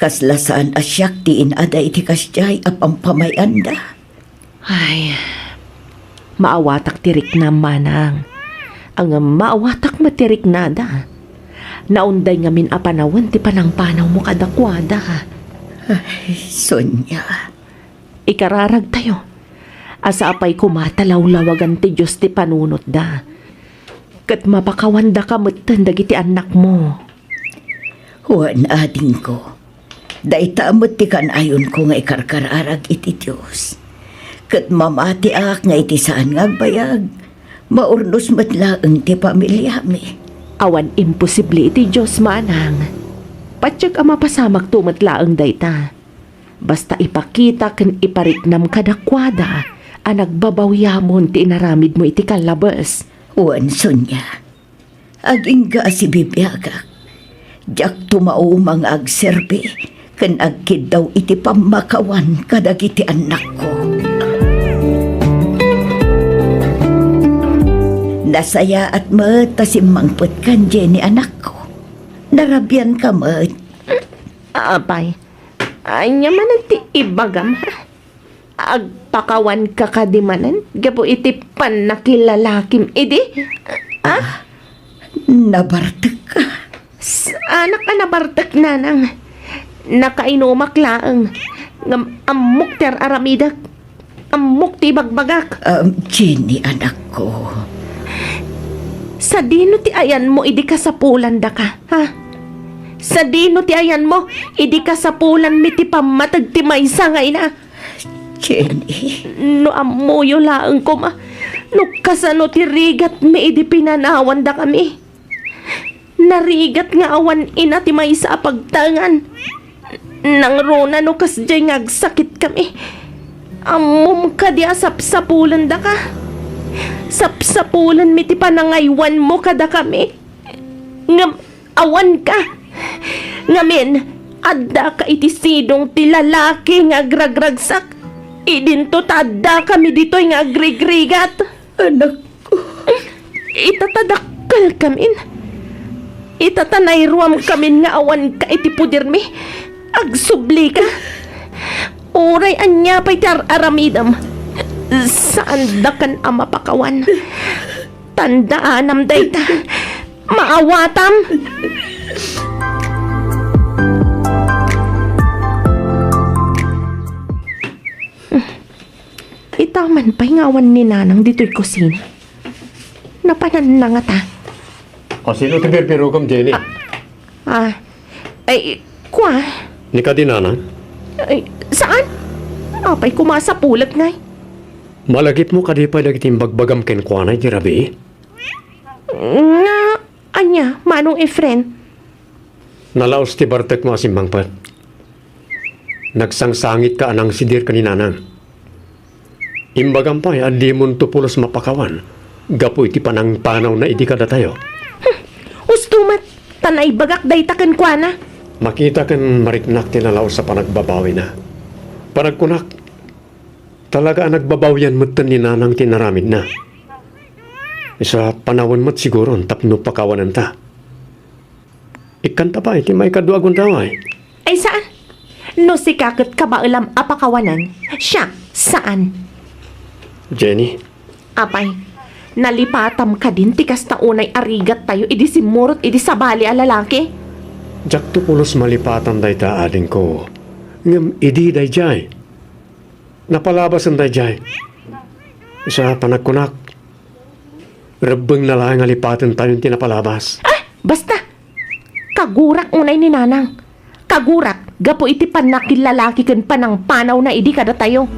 Kaslasaan asyak ti inada iti kasyay apang pamayanda. ay, maawatak tirik na manang. Ang maawatak matirik na da. Naunday ngamin apanawan ti panang panaw mo kadakwada. Ay, Sonya. Ikararag tayo. Asa apay kumatalaw-lawagan ti Diyos ti panunot da. Kat mapakawanda ka matan dagiti anak mo. Huwan ading ko. Daita amot ti kanayon ko nga ikarkararag iti Diyos. Kat mamati ak nga iti saan nga agbayag. Maurnos matlaang ti pamilya mi. Awan imposible iti Diyos manang. Patsyak ang mapasamak tumatlaang dayta. Basta ipakita ken ipariknam kadakwada ang nagbabawyamon ti inaramid mo iti kalabas. Huwan, Sonya. Aging ga si bibiyagak. Diyak tumao mga agserbe. Kan agkid daw iti pamakawan kadagiti anak ko. Nasaya at matasimmangpot kan Jenny anak ko. Narabyan ka mat. Apay, ay naman ti ibagam ha. Agpakawan ka kadimanan, gapo iti panakilalakim idi. Nabartag ka. Anak ka nabartak na nang nakainumak laang amok ter aramidak amok ti bagbagak. Jenny anak ko. Sa dino ti ayan mo idi ka sa pulan da ka, ha? Sa dino ti ayan mo idi ka sa pulan mi ti pamatag ti maysa nga ina. Jenny. No amuyo laang ko ma. No kasano ti rigat mi idi pinanawan da kami. Narigat nga awan ina ti maysa a pagtangan. Nang rona no kasjay nga agsakit kami. Amom ka di asap sa pulan da ka. Sapsapulan mi ti panangaywan mo kada kami. Ngam, awan ka. Ngamin, adda ka iti sidong ti lalaki nga agragragsak. Idinto tadda kami dito'y nga agrigrigat. Anak ko. Itatadakkel kamin. Itatanayruam kamin nga awan ka iti pudir mi. Agsubli ka. Uray anya pa'y aramidam. Saan da kan ama pakawan? Tandaanam dayta. Maawatam. Itaman pa'y ngawan ni nanang dito'y kusina. Napanan na nga ta. O sino ti birbirukom, Jenny? Kwa? Ni ka din, Nanang? Ay, saan? Apay kumasa pulat ngay. Malagip mo kadi pa dagiting bagbagam ken kuanay di rabi? Nga, anya, manong Efren. Nalaos ti Bartek mo asimbang pat. Nagsangsangit ka anang sidir ka ni Nanang. Imbagam pa, adi mon tupulos mapakawan. Gapo iti panang panaw na idi kada tayo. Ustumat, tanay bagak daytaken kwa na. Makita kan mariknak tinalaos sa panagbabawi na. Panagkunak, talaga ang nagbabawian mo ni Nanang tinaramid na. Isa panawan mo't siguro tapno pakawanan ta. Ikanta pa, iti may kaduagon taway. Ay saan? No si kakot ka ba ulam apakawanan? Siya, saan? Jenny, Apay, nalipatam ka din tikas na unay arigat tayo idi simurot idi sabali a lalaki. jak tupulos malipatan day ta ading ko. Ngam idi day jay. Napalabas ang day jay. Isa panagkunak. Rabang na lang alipatan tayong tinapalabas. Basta, kagurak unay ni Nanang. Kagurak, gapo iti panakil lalaki kan panang panaw na idi kada tayo.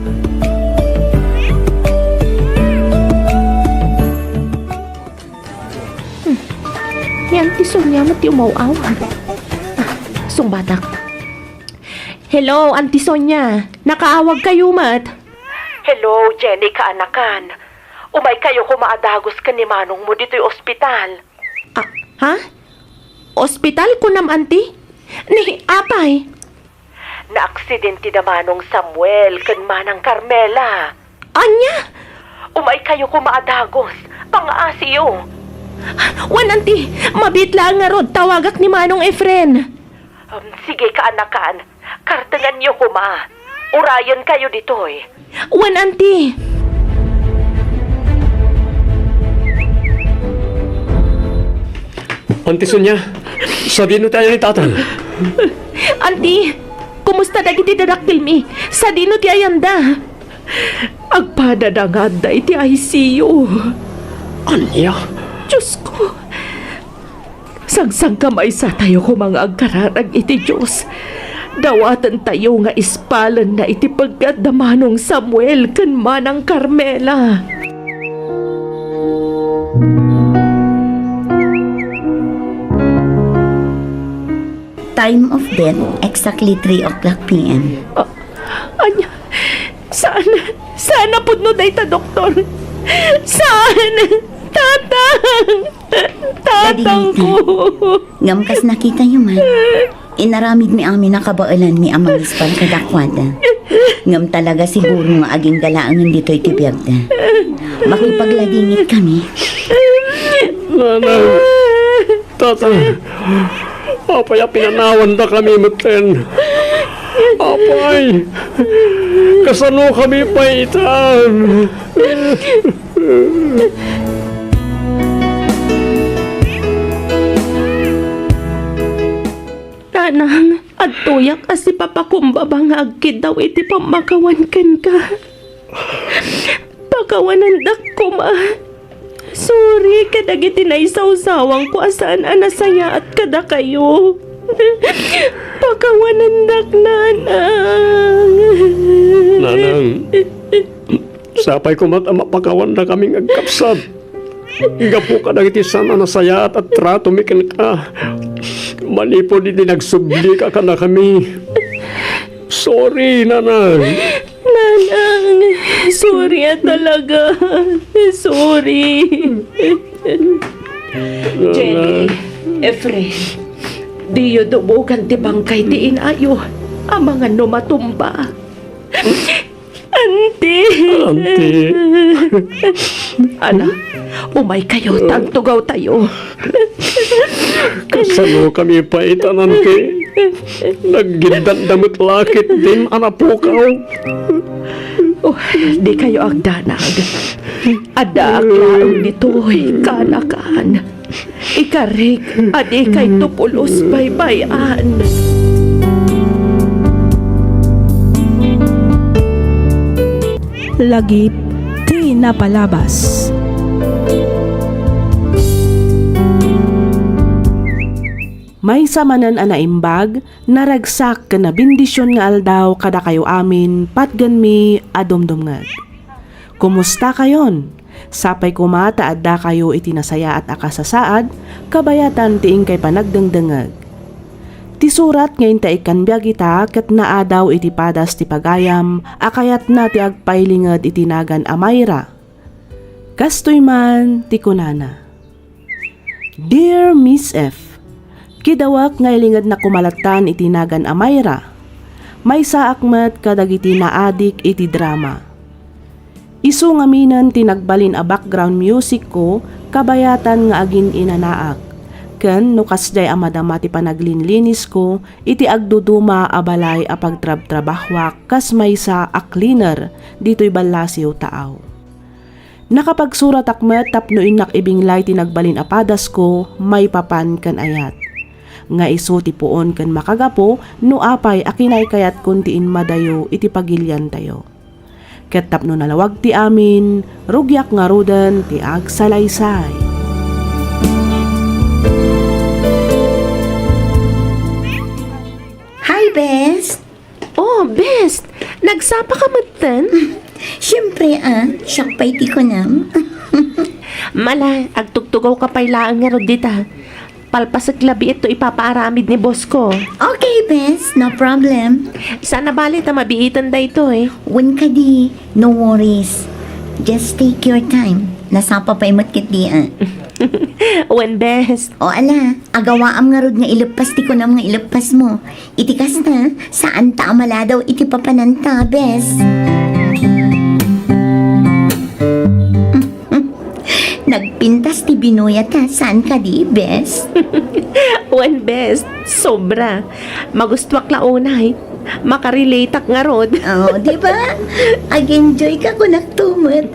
Yan, ti Sonia mo ti umaw-awan. Sungbatak. Hello, Auntie Sonia. Nakaawag kayo, mat. Hello, Jenny, kaanakan. Umay kayo kumaadagos ka ni Manong mo dito'y ospital. Ha? Ospital ko nam, Auntie? Ni, apay? Na-aksidente na Manong Samuel kan Manang Carmela. Anya? Umay kayo kumaadagos. Pang-aasiyo. Wan, Auntie, mabitla nga rod, tawagak ni Manong Efren. Sige kaanakan, kartengan niyo kuma. Urayan kayo ditoy. Wan, Auntie. Auntie Sonia, sabihin mo tayo ni Tatang. Auntie, kumusta dagiti dadaktil mi? Sa dino ti ayanda? Agpadadangad da iti ICU. Anya? Diyos ko. Sangsang kamay sa tayo ko mga agkararag iti Diyos. Dawatan tayo nga ispalan na iti pagkadamanong Samuel kan Manang Carmela. Time of death, exactly 3 o'clock p.m. Anya, saan na pudno dayta, doktor? Saan? Tatang ko. Ngamkas nakita nyo man. Inaramid mi amin nakabailan mi amang ispal kadakwada. Ngam talaga siguro nga aging galaangan dito'y tibiyagda. Makipaglagingit kami. Nanang, Tatang, apay pinanawan na kami muten. Apay, kasano kami paitan. Nanang, at tuyak as si papakumbaba nga agkid daw iti pamakawan ken ka. Pakawanan dak ko ma. Sorry, kadagiti na isaw-sawang ko asaan anasaya at kada kayo. Pakawanan dak, Nanang. Nanang, sapay ko mapakawan na kaming agkapsat. Gapo ka na iti sana nasaya at trato mikin ka. Manipo di nagsubli ka na kami. Sorry, Nanang. Nanang, Sorry talaga. Sorry. Jenny, Efren, di yun dumugan ti bangkay ti inayo. Ang mga numatumba. Ante. Ana, umay kayo, tagtugaw tayo. Kasano kami pa itanan ke? Naggindan damit lakit din anapukaw. Oh, di kayo agdanag. Ada aklaang dito'y kanakan. Ikarik, adi kay tupulos baybayan. Lagip ti napalabas. May samanan anaimbag, naragsak ka na bindisyon nga aldaw kada kayo amin, patgan mi adomdomngag. Kumusta kayon? Sapay kumata adda kayo itinasaya at akasasaad, kabayatan tiing kay panagdengdengag. Ti surat ngayon ta ikanbiag ita kat naadaw iti padas ti pagayam, akayat na ti agpailingad itinagan amayra. Kastoy man ti kunana. Dear Miss F, kidawak ngaylingad na kumalatan itinagan amayra. May saakmat kadagiti naadik iti drama. Isu nga minan tinagbalin a background music ko, kabayatan nga agin inanaak. Ken no kasday a madama ti panaglinlinis ko, iti agduduma a balay a pagtrab-trabahwak kas maysa a cleaner dito'y balasiw taaw. Nakapagsurat akmet tapno inak ibinglay tinagbalin a padas ko, may papan kan ayat. Nga iso ti puon kan makagapo, no apay akinay kayat kuntiin madayo iti pagilyan tayo. Ket tapno nalawag ti amin, rugyak nga rudan ti agsalaysay. Hi, Best! Oh, best! Nagsapa ka matan? Siyempre, siyak pa iti ko nam. Mala, agtugtugaw ka pa'y laang nga rod dita. Palpasag labi ito ipapaaramid ni boss ko. Okay, Best. No problem. Sana bali ta mabiitan da ito eh. When ka di, no worries. Just take your time. Nasapa pa imot kit di, When best. O ala, agawaam nga rod nga ilupas ti ko nam nga ilupas mo. Itikas na, saan ta amala daw iti papananta, Best. Nagpintas ti binuya ta, saan ka di, Best? When best. Sobra. Magustuwak launay. Makarelate ak nga rod. Oh, di ba? Ag-enjoy ka kung nagtumot.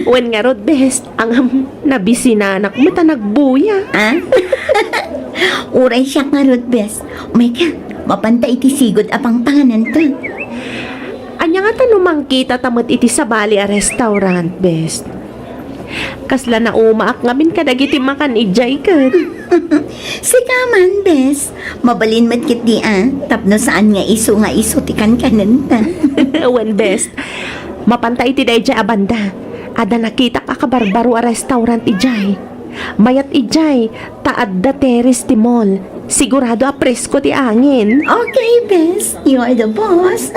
When nga rod best. Ang nabisinanak mo ta nagbuya. Uray siya nga rod, Best. Umay ka, mapanta iti sigod apang panganan ta. Anya nga ta numangkita tamot iti sa bali a restaurant best. Kasla na umaak ngamin kadagiti makan ijay kat. Sikaman, Best. Mabalin mat kit di, tapno saan nga iso ti kankanan ta. When best. Mapantay ti day jay abanda. Ada nakita ka kabarbaro a restaurant ijay. Mayat ijay, taad da teres ti mall. Sigurado a presko ti angin. Okay, Best. You are the boss.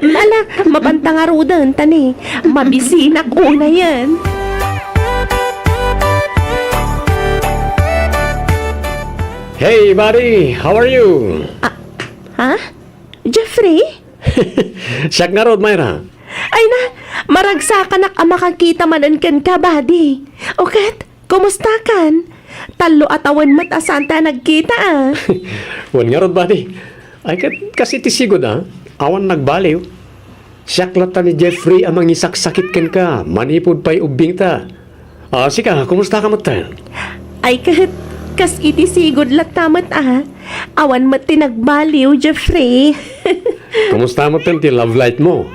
Mala, mapanta nga rudan, tani. Mabisinak una yan. Hey, buddy! How are you? Ha? Jeffrey? Siyak nga rod, Myra. Ay na, maragsakan ak makakita manan kan ka, buddy. Okat, kumusta kan? Talo at awan mat asanta nagkita Wan nga rod, buddy. Ay, kasi tisigod, awan nagbaliw. Siyak lata ni Jeffrey amang isaksakit ken ka. Manipod pa'y ubing ta. Sika, kumusta ka matan? Ay kahit kas iti sigod lat tamat awan mat tinagbaliw, Jeffrey. Kumusta matan ti love light mo?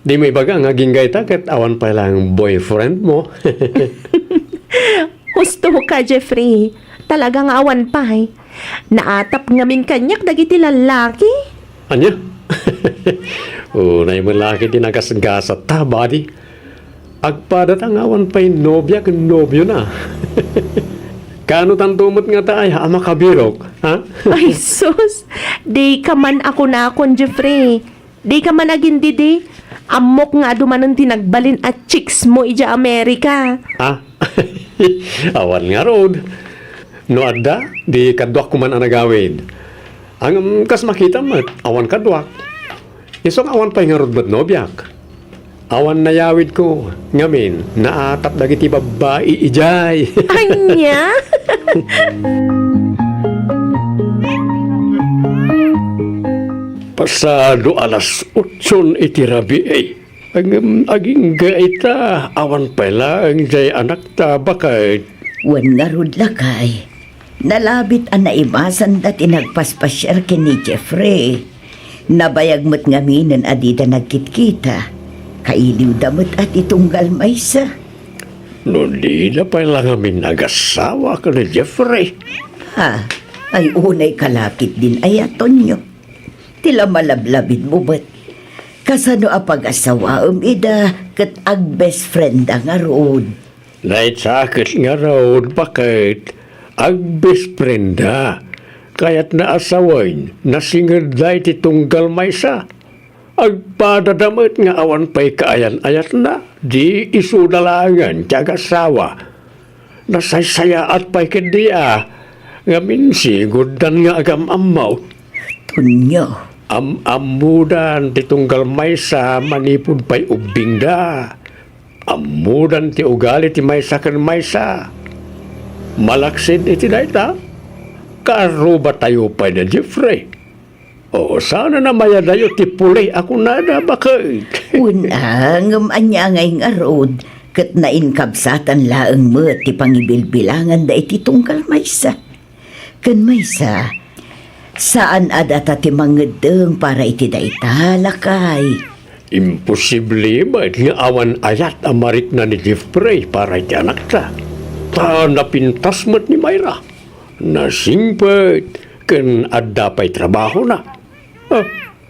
Di mo ibaga nga ginggay ta kat awan pa lang boyfriend mo. Gusto ka, Jeffrey. Talagang awan pa Naatap ngamin kanyak dagiti lalaki. Anya? Unay mo laki din nagasgasat ta, buddy. Agpadat ang awan pa'y nobya kung nobyo na. Kano tantumot nga ta ay makabirok, ha? Ay sus, di ka man ako na akon, Jeffrey. Di ka man agin didi. Amok nga dumanon tinagbalin at chicks mo ija Amerika. Ah, awan nga road. No adda, di kadwak ko man ang nagawid. Ang kas makita mat, awan kadwak. Isong awan pa nga road mat no, biyak. Awan na yawid ko, ngamin, naatap dagiti babae ijay. Anya? Pasado alas 8 iti rabi ay. Aging gaita, awan pala ang jay anak ta bakit. Wan nga rod lakay. Nalabit ang naimasan dati nagpaspasyar kini Jeffrey. Nabayag mo't ngaminan adida nagkitkita. Kailiw damot at itunggal maysa. No di na pala ngamin nagasawa ka ni Jeffrey. Ha, ay unay kalapit din ay atonyo. Tila malablabid mo ba't? Kasano apag-asawa ida kat ag best friend ang aroon. Nait sakit nga raw, bakit? Ag best friend ha. Kaya't naasawain, nasingad dahi titunggal maysa. Agpadadamit nga awan pa'y kaayan-ayat na, di isudalangan tiyaga sawa. Nasaysaya at pa'y kedia, nga minsigod nga agam amaw. Tunyo. Amudan ti tunggal maysa manipod pa'y ubing da. Amudan ti ugali ti maysa kan maysa. Malaksid iti dayta. Karo ba tayo pa na Jeffrey? O sana na maya dayo ti pulay ako nada bakit? Unang anya ngay nga road, kat nainkabsatan laang mo ti pangibilbilangan da iti tungkal maysa. Kan maysa, saan adata ti mangedeng para iti da italakay? Imposible ba nga awan ayat amarik na ni Jeffrey para iti anak ta? Ta napintas mo't ni Mayra. Nasingpet, kan adda pa'y trabaho na.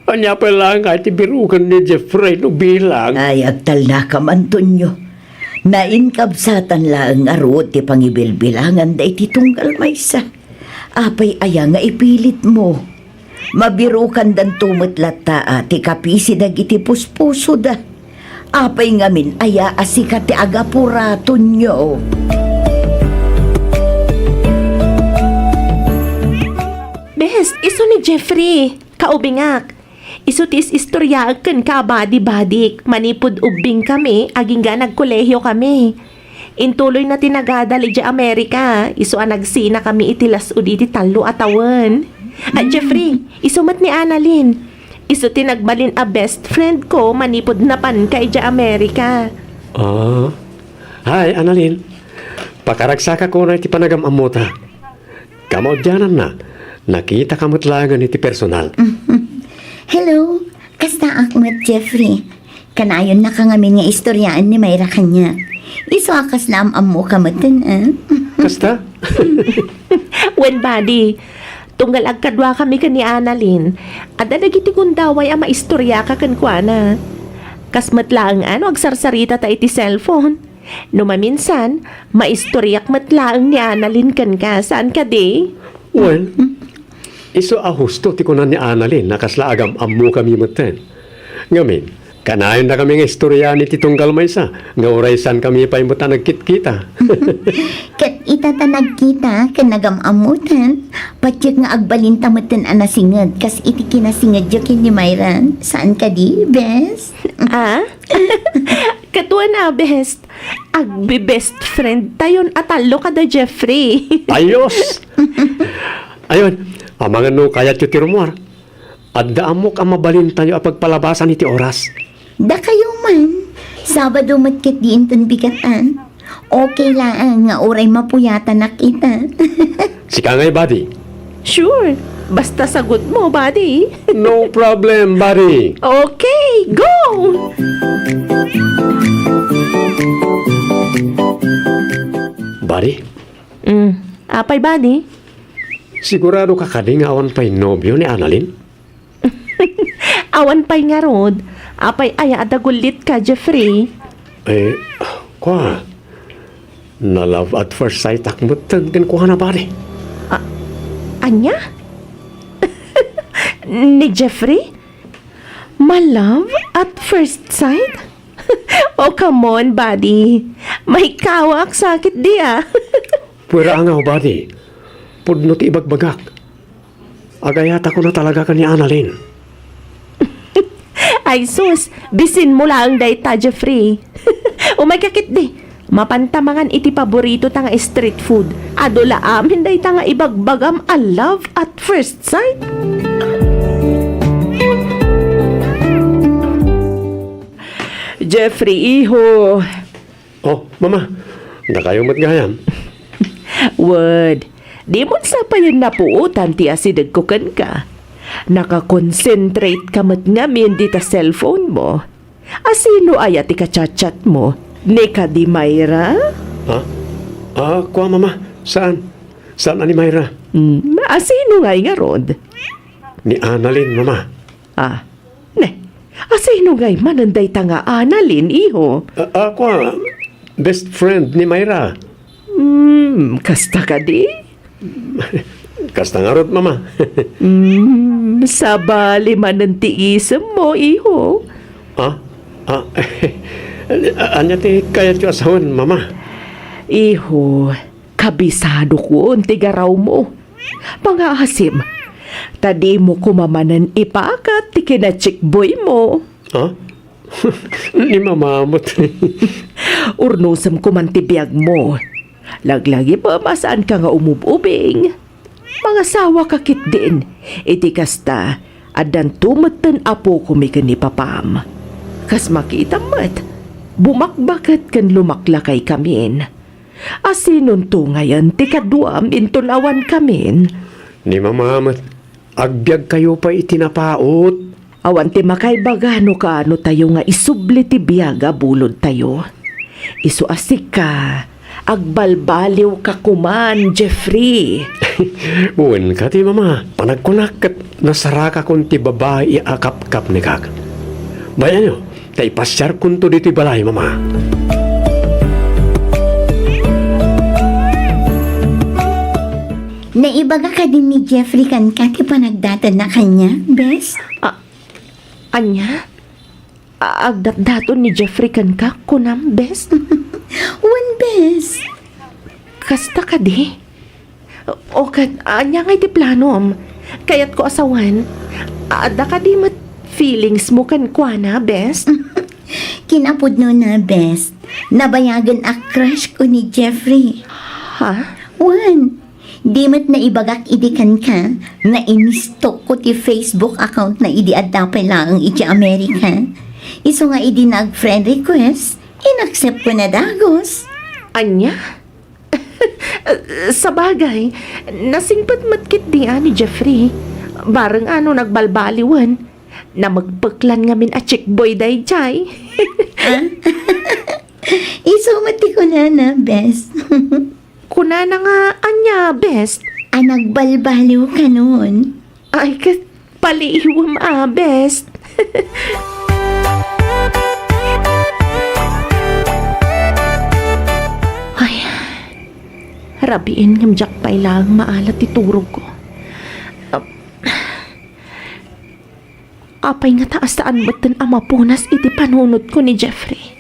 Anya pa lang kahit ibirukan ni Jeffrey no bilang. Ay, agtal na ka man, Tonyo. Nainkabsatan laang arot ti pangibilbilangan da iti tunggal maysa. Apay aya nga ipilit mo. Mabirukan dan tumetlata ti kapisi dagiti puspuso da. Apay ngamin aya asika ti agapura, Tonyo. Bes, iso ni Jeffrey. Kaubingak. Iso tis istorya ken ka badi-badik. Manipod ubing kami, aging ga nagkolehiyo kami. Intuloy na tinagadali di Amerika. Iso ang nagsina kami itilas o di talo atawan. At Jeffrey, iso mat ni Annalyn. Iso tinagbalin a best friend ko manipod na pan kay di Amerika. Hi, Annalyn. Pakaragsaka ko na iti panagamamuta. Kamo dyanan na. Nakita kamot langan iti personal. Hello, kasta akmat Jeffrey. Kanayon na kangamin nga istoryaan ni Mayra kanya. Iso akas na mo kamatan, Kasta? When buddy, tunggal agkadwa kami ka ni Annalyn. At nagiti kundaway ang maistorya ka kankwana. Kasmat lang agsarsarita ta iti cellphone. No maminsan, maistoryak matlaang ni Annalyn kan ka. Saan ka di? Well, iso ahusto ti kunan ni Annalyn nakaslaagam amu kami maten. Ngamin, kanayon na kami nga istorya ni titunggal maysa. Nga uraysan kami pa imuta nagkit-kita. Kat itatanag kita kan nagamamutan. Patyag nga agbalinta matan anasingad. Kas iti kinasingad yakin ni Mayra. Saan ka di, best? Katuwa na, best. Agbi-best friend tayon atalo ka da Jeffrey. Ayos! Ayun, ang mga no kayat yung tirumor. At daamok ang mabalin tayo ang pagpalabasan iti oras. Da kayo man. Sabado matkit di inton bigatan. Okay lang nga oray mapuyatan na kita. Sika ngay, buddy. Sure. Basta sagot mo, buddy. No problem, buddy. Okay, go! Buddy, Apay, buddy? sigurado ka kadi nga awan pa'y nobyo ni Annalyn? Awan pa'y nga rod. Apay aya adagulit ka, Jeffrey. Kwa? Na love at first sight akmutan kan kuha na, buddy. Anya? Ni Jeffrey? Malove at first sight? Oh, come on, buddy. May kawak sakit di ah. Pwera angaw, buddy. Pudno ti ibagbagak. Agayata ko na talaga ka ni Annalyn. Ay sus, bisin mo lang day ta, Jeffrey. Umay kakit di. Mapantamangan iti paborito ta nga street food. Adola amin day ta nga ibagbagam a love at first sight. Jeffrey, iho. Oh, mama. Nakayong matgayam. Word, di mo sa pa yun napuutan ti asidag ko kan ka. Nakakonsentrate ka mat ngamin di ta cellphone mo. Asino ay ti kachat-chat mo? Ni ka di Mayra? Ha? Kuha, mama. Saan? Saan ani Mayra? Asino nga'y nga rod? Ni Annalyn, mama. Ne. Asino nga'y mananday ta nga Annalyn, iho? Kuha. Best friend ni Mayra. Kasta ka di? Kasta nga rod, mama. Sabali manantiisam mo, iho. Anya ti kayat yung asawan, mama. Iho, kabisado ko ang tigaraw mo. Pangahasim, tadi mo kumamanan ipakat ti kinachikboy mo. Ni mamamot. Urnusam kumantibiyag mo. Laglagi pa masaan ka nga umububing. Mga sawa kakit din. Iti kasta, adan tumatan apo kumikan ni papam. Kas makita mat, bumakbakat kan lumaklakay kamin. Asinon to ngayon, ti kaduam intulawan kamin. Ni mamamot, agbyag kayo pa itinapaot. Awan ti makay bagano ka ano tayo nga isubli ti biyaga bulod tayo. Isuasik ka, agbalbaliw ka kuman, Jeffrey. Uwan ka ti mama, panagkunak at nasaraka kung ti babae akap-kap ni kak. Bayan nyo, tay pasyar kun to dito balay, mama. Naibaga ka din ni Jeffrey kan ka ti panagdatan na kanya, bes? Anya? Agdat-daton ni Jeffrey kan ka kunam, best? One bes. Kasta ka di? O anya nga iti planom. Kayat ko asawan. Ada ka di mat feelings mo kan kwa na, best? Kinapod no na, bes. Nabayagan a crush ko ni Jeffrey. Ha? One. Di mat na ibagak idikan ka na inistok ko ti Facebook account na idi adapay lang iti Amerika. Iso nga idi nag-friend request, inaccept ko na dagos. Anya? Sa bagay, nasingpat matkit di ni Jeffrey. Barang ano nagbalbaliwan na magpaklan ngamin a chickboy day chay. Iso mati ko na, bes. Kuna na nga, anya, best. Nagbalbaliw ka noon. Ay, paliiwam best. Ay, rabiin ng jakpay lang maalat iturog ko. Apay nga taas saan batan amapunas iti panunod ko ni Jeffrey.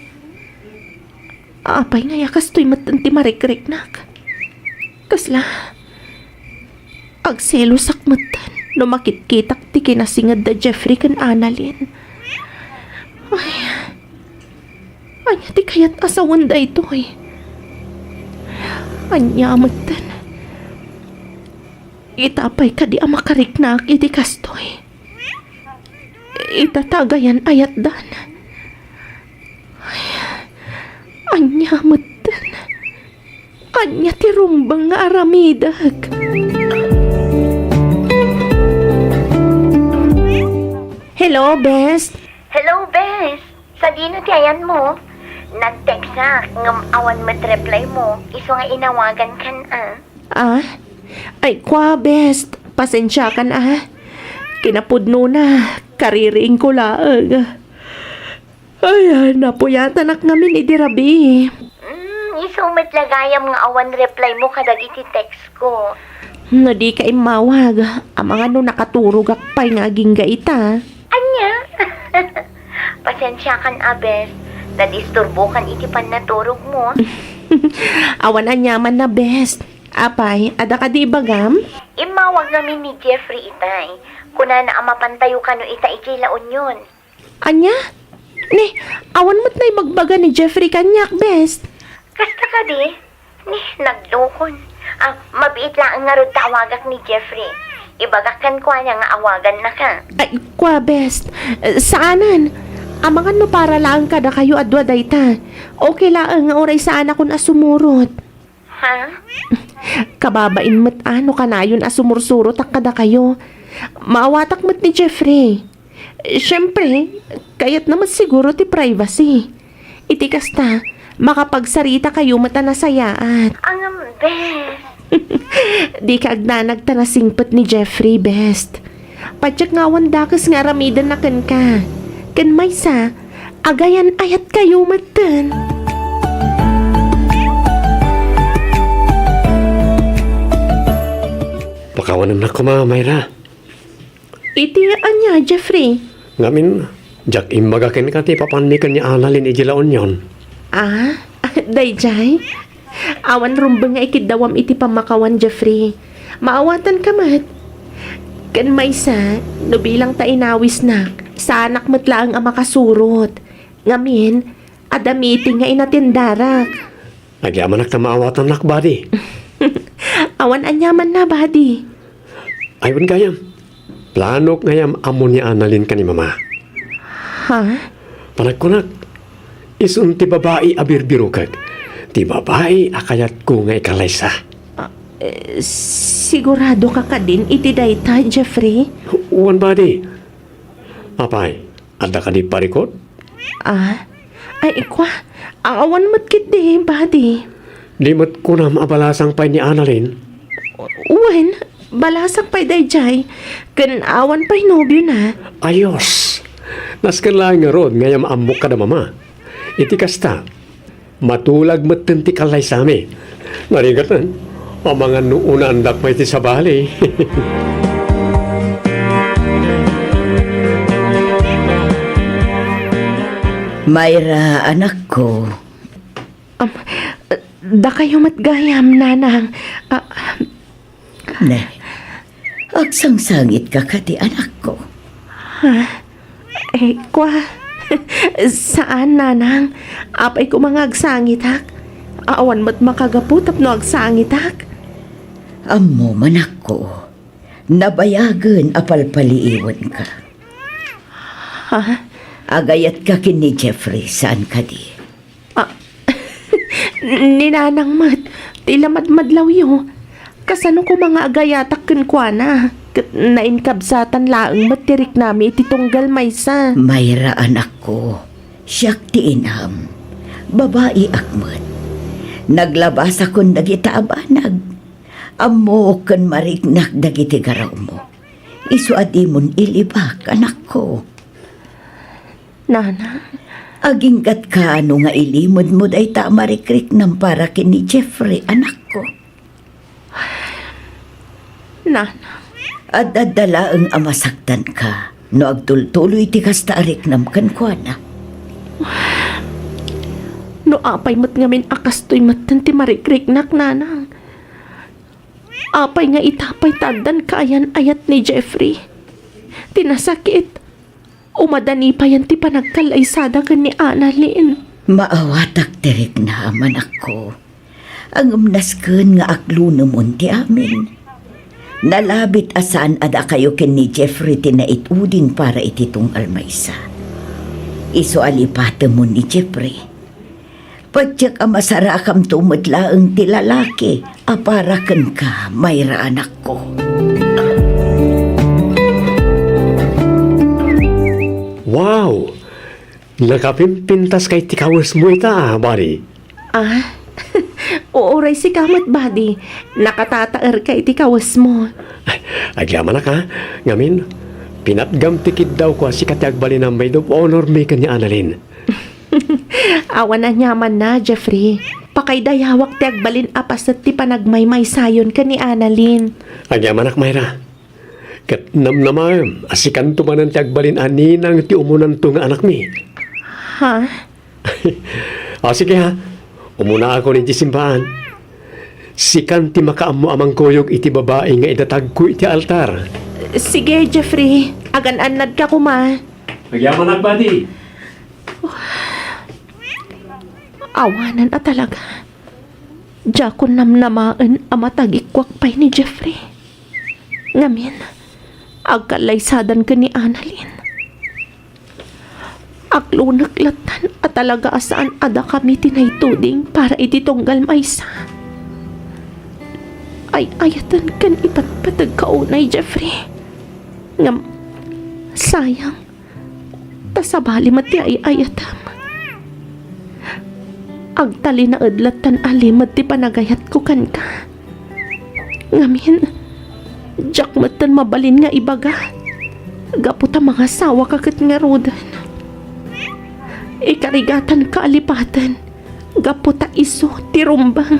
Apay nga yakas to'y matan ti marikrik-nak. Kasla, agselo sakmatan no makitkitak ti kinasingad da Jeffrey kan Annalyn. Ay, anya ti kayat asawan da ito eh. Anya matan. Itapay ka di amakariknak iti kastoy. Itatagayan ayat dan. Ay, anya matan. Anya ti rumbang nga aramidag. Hello, Best. Hello, bes. Sa dino ti ayan mo? Nag-text na, ngam awan reply mo. Iso nga inawagan kan Ay, kwa, Best. Pasensya kan Kinapudno na. Kariring ko laag. Ay, napuyatan ngamin idirabi. Iso matlagayam nga awan reply mo kadag iti text ko. No di ka imawag. Ang mga no nakaturog akpay nga aging gaita. Anya? Pasensya kan abes. Nadisturbo kan iti panaturog mo. Awan anyaman na best. Apay, ada ka di bagam? Imawag namin ni Jeffrey itay. Kuna na amapantayo ka no ita ikilaon yun. Anya? Ni, awan mo't na magbaga ni Jeffrey kanyak best. Kasta ka di? Ni, naglukon. Mabiit lang ang ngarod tawagak ni Jeffrey. Ibagakan ko niya nga awagan na ka. Ay, kwa best. Saanan? Amangan mo para lang kada kayo adwa dayta. Okay lang nga oray saan ako na sumurot. Ha? Kababain mo't ano kanayon asumursurot ak kada kayo. Maawatak mo't ni Jeffrey. Siyempre, kayat naman siguro ti privacy. Itikas ta, makapagsarita kayo mata nasayaat. Ang best. Di ka agdanag ta nasingpet ni Jeffrey, best. Padyak nga wandakas nga ramidan na kan ka. Kan may sa, agayan ayat kayo matan. Pakawanan na ko, Mama Mayra. Iti anya, Jeffrey. Ngamin, jak imbagakin ka ti papanikan ni Annalyn ijilaon yon. Ah, dayjay. Awan rumbang nga ikidawam iti pamakawan, Jeffrey. Maawatan ka mat. Kan may sa, no bilang ta inawis na, sa anak matlaang ang makasurot. Ngamin, adamiting nga inatindarak. Agyaman na maawatan nak, buddy. Awan anyaman na, buddy. Ayun gayam. Planok ngayam amo ni Annalyn ka ni Mama. Ha? Panagkunak, isun ti babae abirbiro kag. Ti babae akayat ko nga ikalaysa. Sigurado ka ka din iti dayta, Jeffrey? Uwan, buddy. Apay, ada ka di parikot? Ah, ay ikwa. Ang awan matkit di, buddy. Limot ko na maabalasang pay ni Annalyn. Uwen, balasak pa'y dayjay. Kan awan pa'y nobyo na. Ayos! Naskan lang nga rod, ngayam amok ka na, Mama. Iti kasta, matulag matenti kalay sa amin. Narigatan, ang mga nuuna andak pa iti sa bali. Mayra, anak ko. Da kayo matgayam, nanang. Ne, agsangsangit ka kati anak ko. Kwa. Saan, nanang? Apay ko mga agsangitak. Awan mo't makagaputap no agsangitak. Amo manak ko, nabayagan apalpaliiwan ka. Ha? Agayat ka kini Jeffrey, saan ka di? Ninanang mat, tilamadmadlaw yo. Kasano ko mga agayatak kwa na. Kat nainkabsatan laang matirik nami iti tunggal maysa. Mayra anak ko, siyak ti inam, babae akmat. Naglabas akong dagita abanag. Amo kan marignak dagiti garaw mo. Isu adimon ilibak anak ko. Nana, Agingkat ka ano nga ilimod mo day ta marikrik ng para kini Jeffrey anak ko. nana. At dadala ang amasaktan ka no agtultuloy ti kastaarik nam kankwana. No apay mat ngamin akastoy matan ti marikrik nak nanang. Apay nga itapay tadan kaayan ayat ni Jeffrey. Tinasakit. Umadani pa yan ti panagkalaysada kan ni Annalyn. Maawatak tirik na manak ko. Ang umnasken nga aklunumon ti amin. Nalabit asaan ada kayo ken ni Jeffrey tinaituding para ititong almaysa. Iso alipata mo ni Jeffrey. Padyak amasarakam tumutlaang ti lalaki, aparakan ka, Mayra anak ko. Wow! Nakapimpintas kay tikawas mo ita, buddy. Uuray si kamat, buddy. Nakatataer ka iti kawas mo. Agyaman na ka, ngamin, pinatgam tikid daw ko si katiagbali ng maid of honor may kanya Annalyn. Awan na nyaman na, Jeffrey. Pakaydayawak ti agbalin apas at ti panagmaymay sayon ka ni Annalyn. Agyaman ak, Mayra. Kat namnamam, asikan tumanan ti agbalin aninang ti umunan to nga anak mi. Ha? Sige ha, umuna ako ni ti simbahan. Sikan ti makaammo amang kuyog iti babae nga idatag ko iti altar. Sige, Jeffrey. Agan-anad ka kuma. Nagyaman nagbadi. Awanan at talaga. Diya ko namnamaan amatagikwak pa'y ni Jeffrey. Ngamin, agkalaysadan ka ni Annalyn. Aglunaklatan at talaga asaan ada kami tinaytuding para ititunggal maysa. Ay ayatan kan ipatpatag kaunay, Jeffrey. Ngam, sayang. Tasabali mati ay ayatam. Agtali na adlatan alimad ti panagayat ko kan ka. Ngamin, jak matan mabalin nga ibaga. Gaputa mga sawa kakit nga rodan. Ikarigatan ka alipatan. Gaputa iso ti rumbang.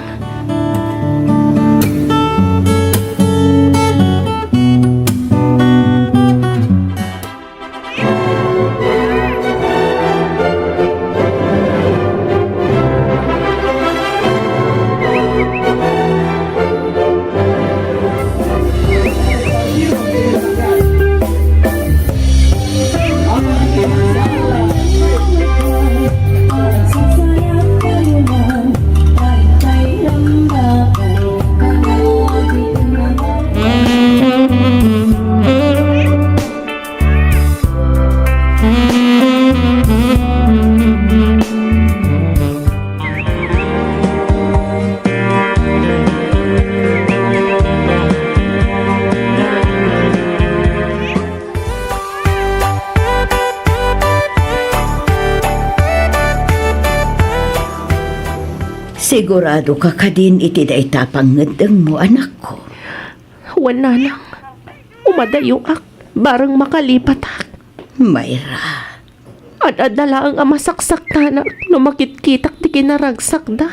Sigurado ka kadin iti daitapang ngedeng mo, anak ko. Wala nang. Umadayo ak. Barang makalipat ak. Mayra, Adadala ang amasaksak tanak no makitkitak di kinaragsak da.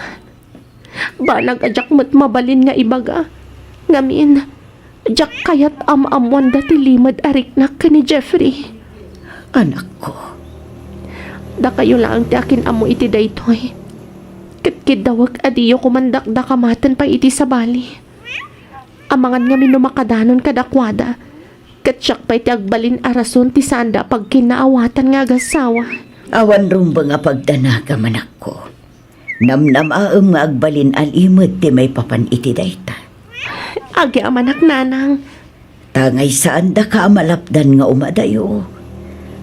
Banag ajak mat mabalin nga ibaga. Ngamin, ajak kayat am-amwan dati limad ariknak ka ni Jeffrey. anak ko. Da kayo lang ti akin amo iti daytoy. Kitkidawag adiyo kumandak da kamatan pa iti sa bali. Amangan nga minumakadanon kadakwada. Katsyak pa iti agbalin arason ti sanda pag kinaawatan nga agasawa. Awan rumba nga pagdanaga manak ko. Namnamaam nga agbalin alimod ti may papan iti dayta. Agi amanak nanang. Tangay saan da ka malapdan nga umadayo.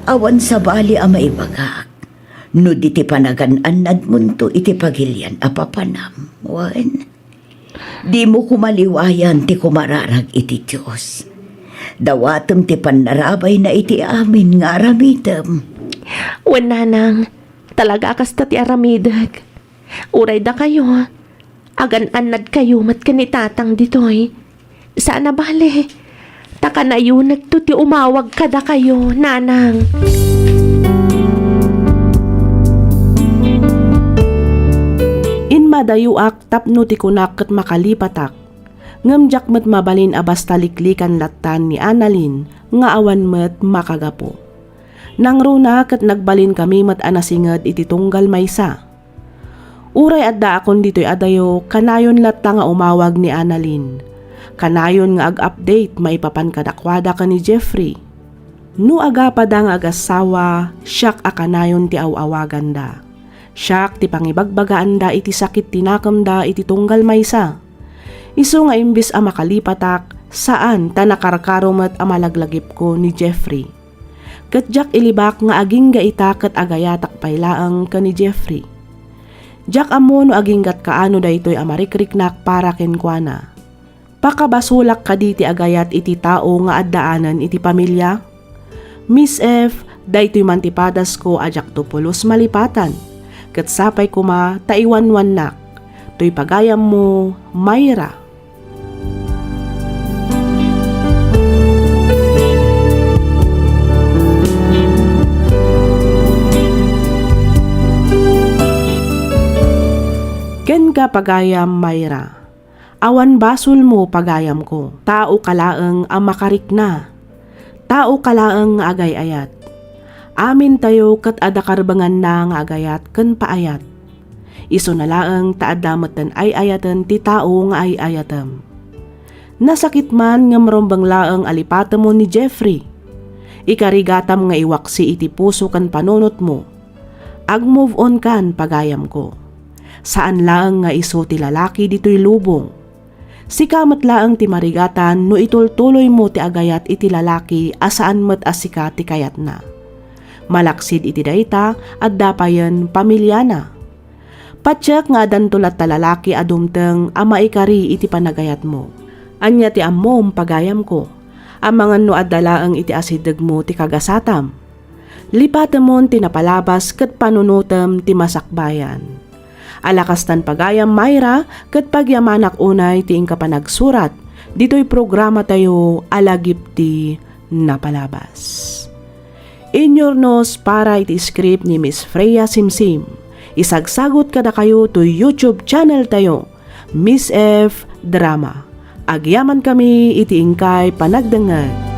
Awan sa bali ama ibagak. No di ti panagan-anad munto iti pagilyan apapanam. Wan. Di mo kumaliwayan ti kumararag iti Diyos. Dawatem ti panarabay na iti amin nga aramidem. Wan nanang. Talaga akas ta ti aramidag. Uray da kayo. Agan-anad kayo mat kanitatang ditoy. Sana bale. Taka na yun nagto ti umawag kada kayo, nanang. Inmadayuak tapno ti kunak ket makalipatak. Ngamjak met mabalin abas taliklikan latan ni Annalyn nga awan met makagapo. Nang runa ket nagbalin kami met anasinged iti tunggal maysa. Uray adda akon ditoy adayo kanayon latta nga umawag ni Annalyn. Kanayon nga ag-update maipapan kadakwada ka ni Jeffrey. No aga pa da nga agasawa, siyak akanayon ti awawagan da. Siyak ti pangibagbagaan da iti sakit tinakam da iti tunggal maysa. Isu nga imbis a makalipatak, saan ta nakarkaromet a malaglagip ko ni Jeffrey. Katjak ilibak nga aging gaita ket agayatak paylaang ka ni Jeffrey. Jak amo no aging gat kaano da ito'y amarikriknak para kenkwana. Pakabasulak ka di ti agayat iti tao nga addaanan iti pamilya. Miss F, da ito'y mantipadas ko ajak tupulos malipatan. Ket sapay kuma taiwanwan nak. To'y pagayam mo, Mayra. Ken ka pagayam, Mayra. Awan basol mo pagayam ko. Tao kalaeng ang makarik na. tao kalaang nga agay-ayat. Amin tayo kat adakarbangan na nga agayat ken paayat. Iso na laeng taadamatan ay ayatan ti tao nga ay ayatam. Nasakit man nga marombang laeng alipata mo ni Jeffrey. Ikarigatam nga iwaksi iti puso kan panunot mo. Ag move on kan pagayam ko. Saan laeng nga iso ti lalaki dito'y lubong. Sikamat laeng ti marigatan no itultuloy mo ti agayat iti lalaki asaan met asika ti kayat na. Malaksid iti dayta at dapayan pamilya na. Patsyak nga adantulat ta lalaki adumteng ama ikari iti panagayat mo. Anya ti ammom pagayam ko. Amangan no adalaang iti asideg mo ti kagasatam. Lipatamon ti napalabas ket panunutem ti masakbayan. Alakastan pagayam Mayra ket pagyamanak unay ti inkapanagsurat. Dito'y programa tayo alagip ti napalabas. Inyornos para iti script ni Miss Freya Simsim. Isagsagot kada kayo to YouTube channel tayo, Miss F Drama. Agyaman kami iti ingkay panagdengeg.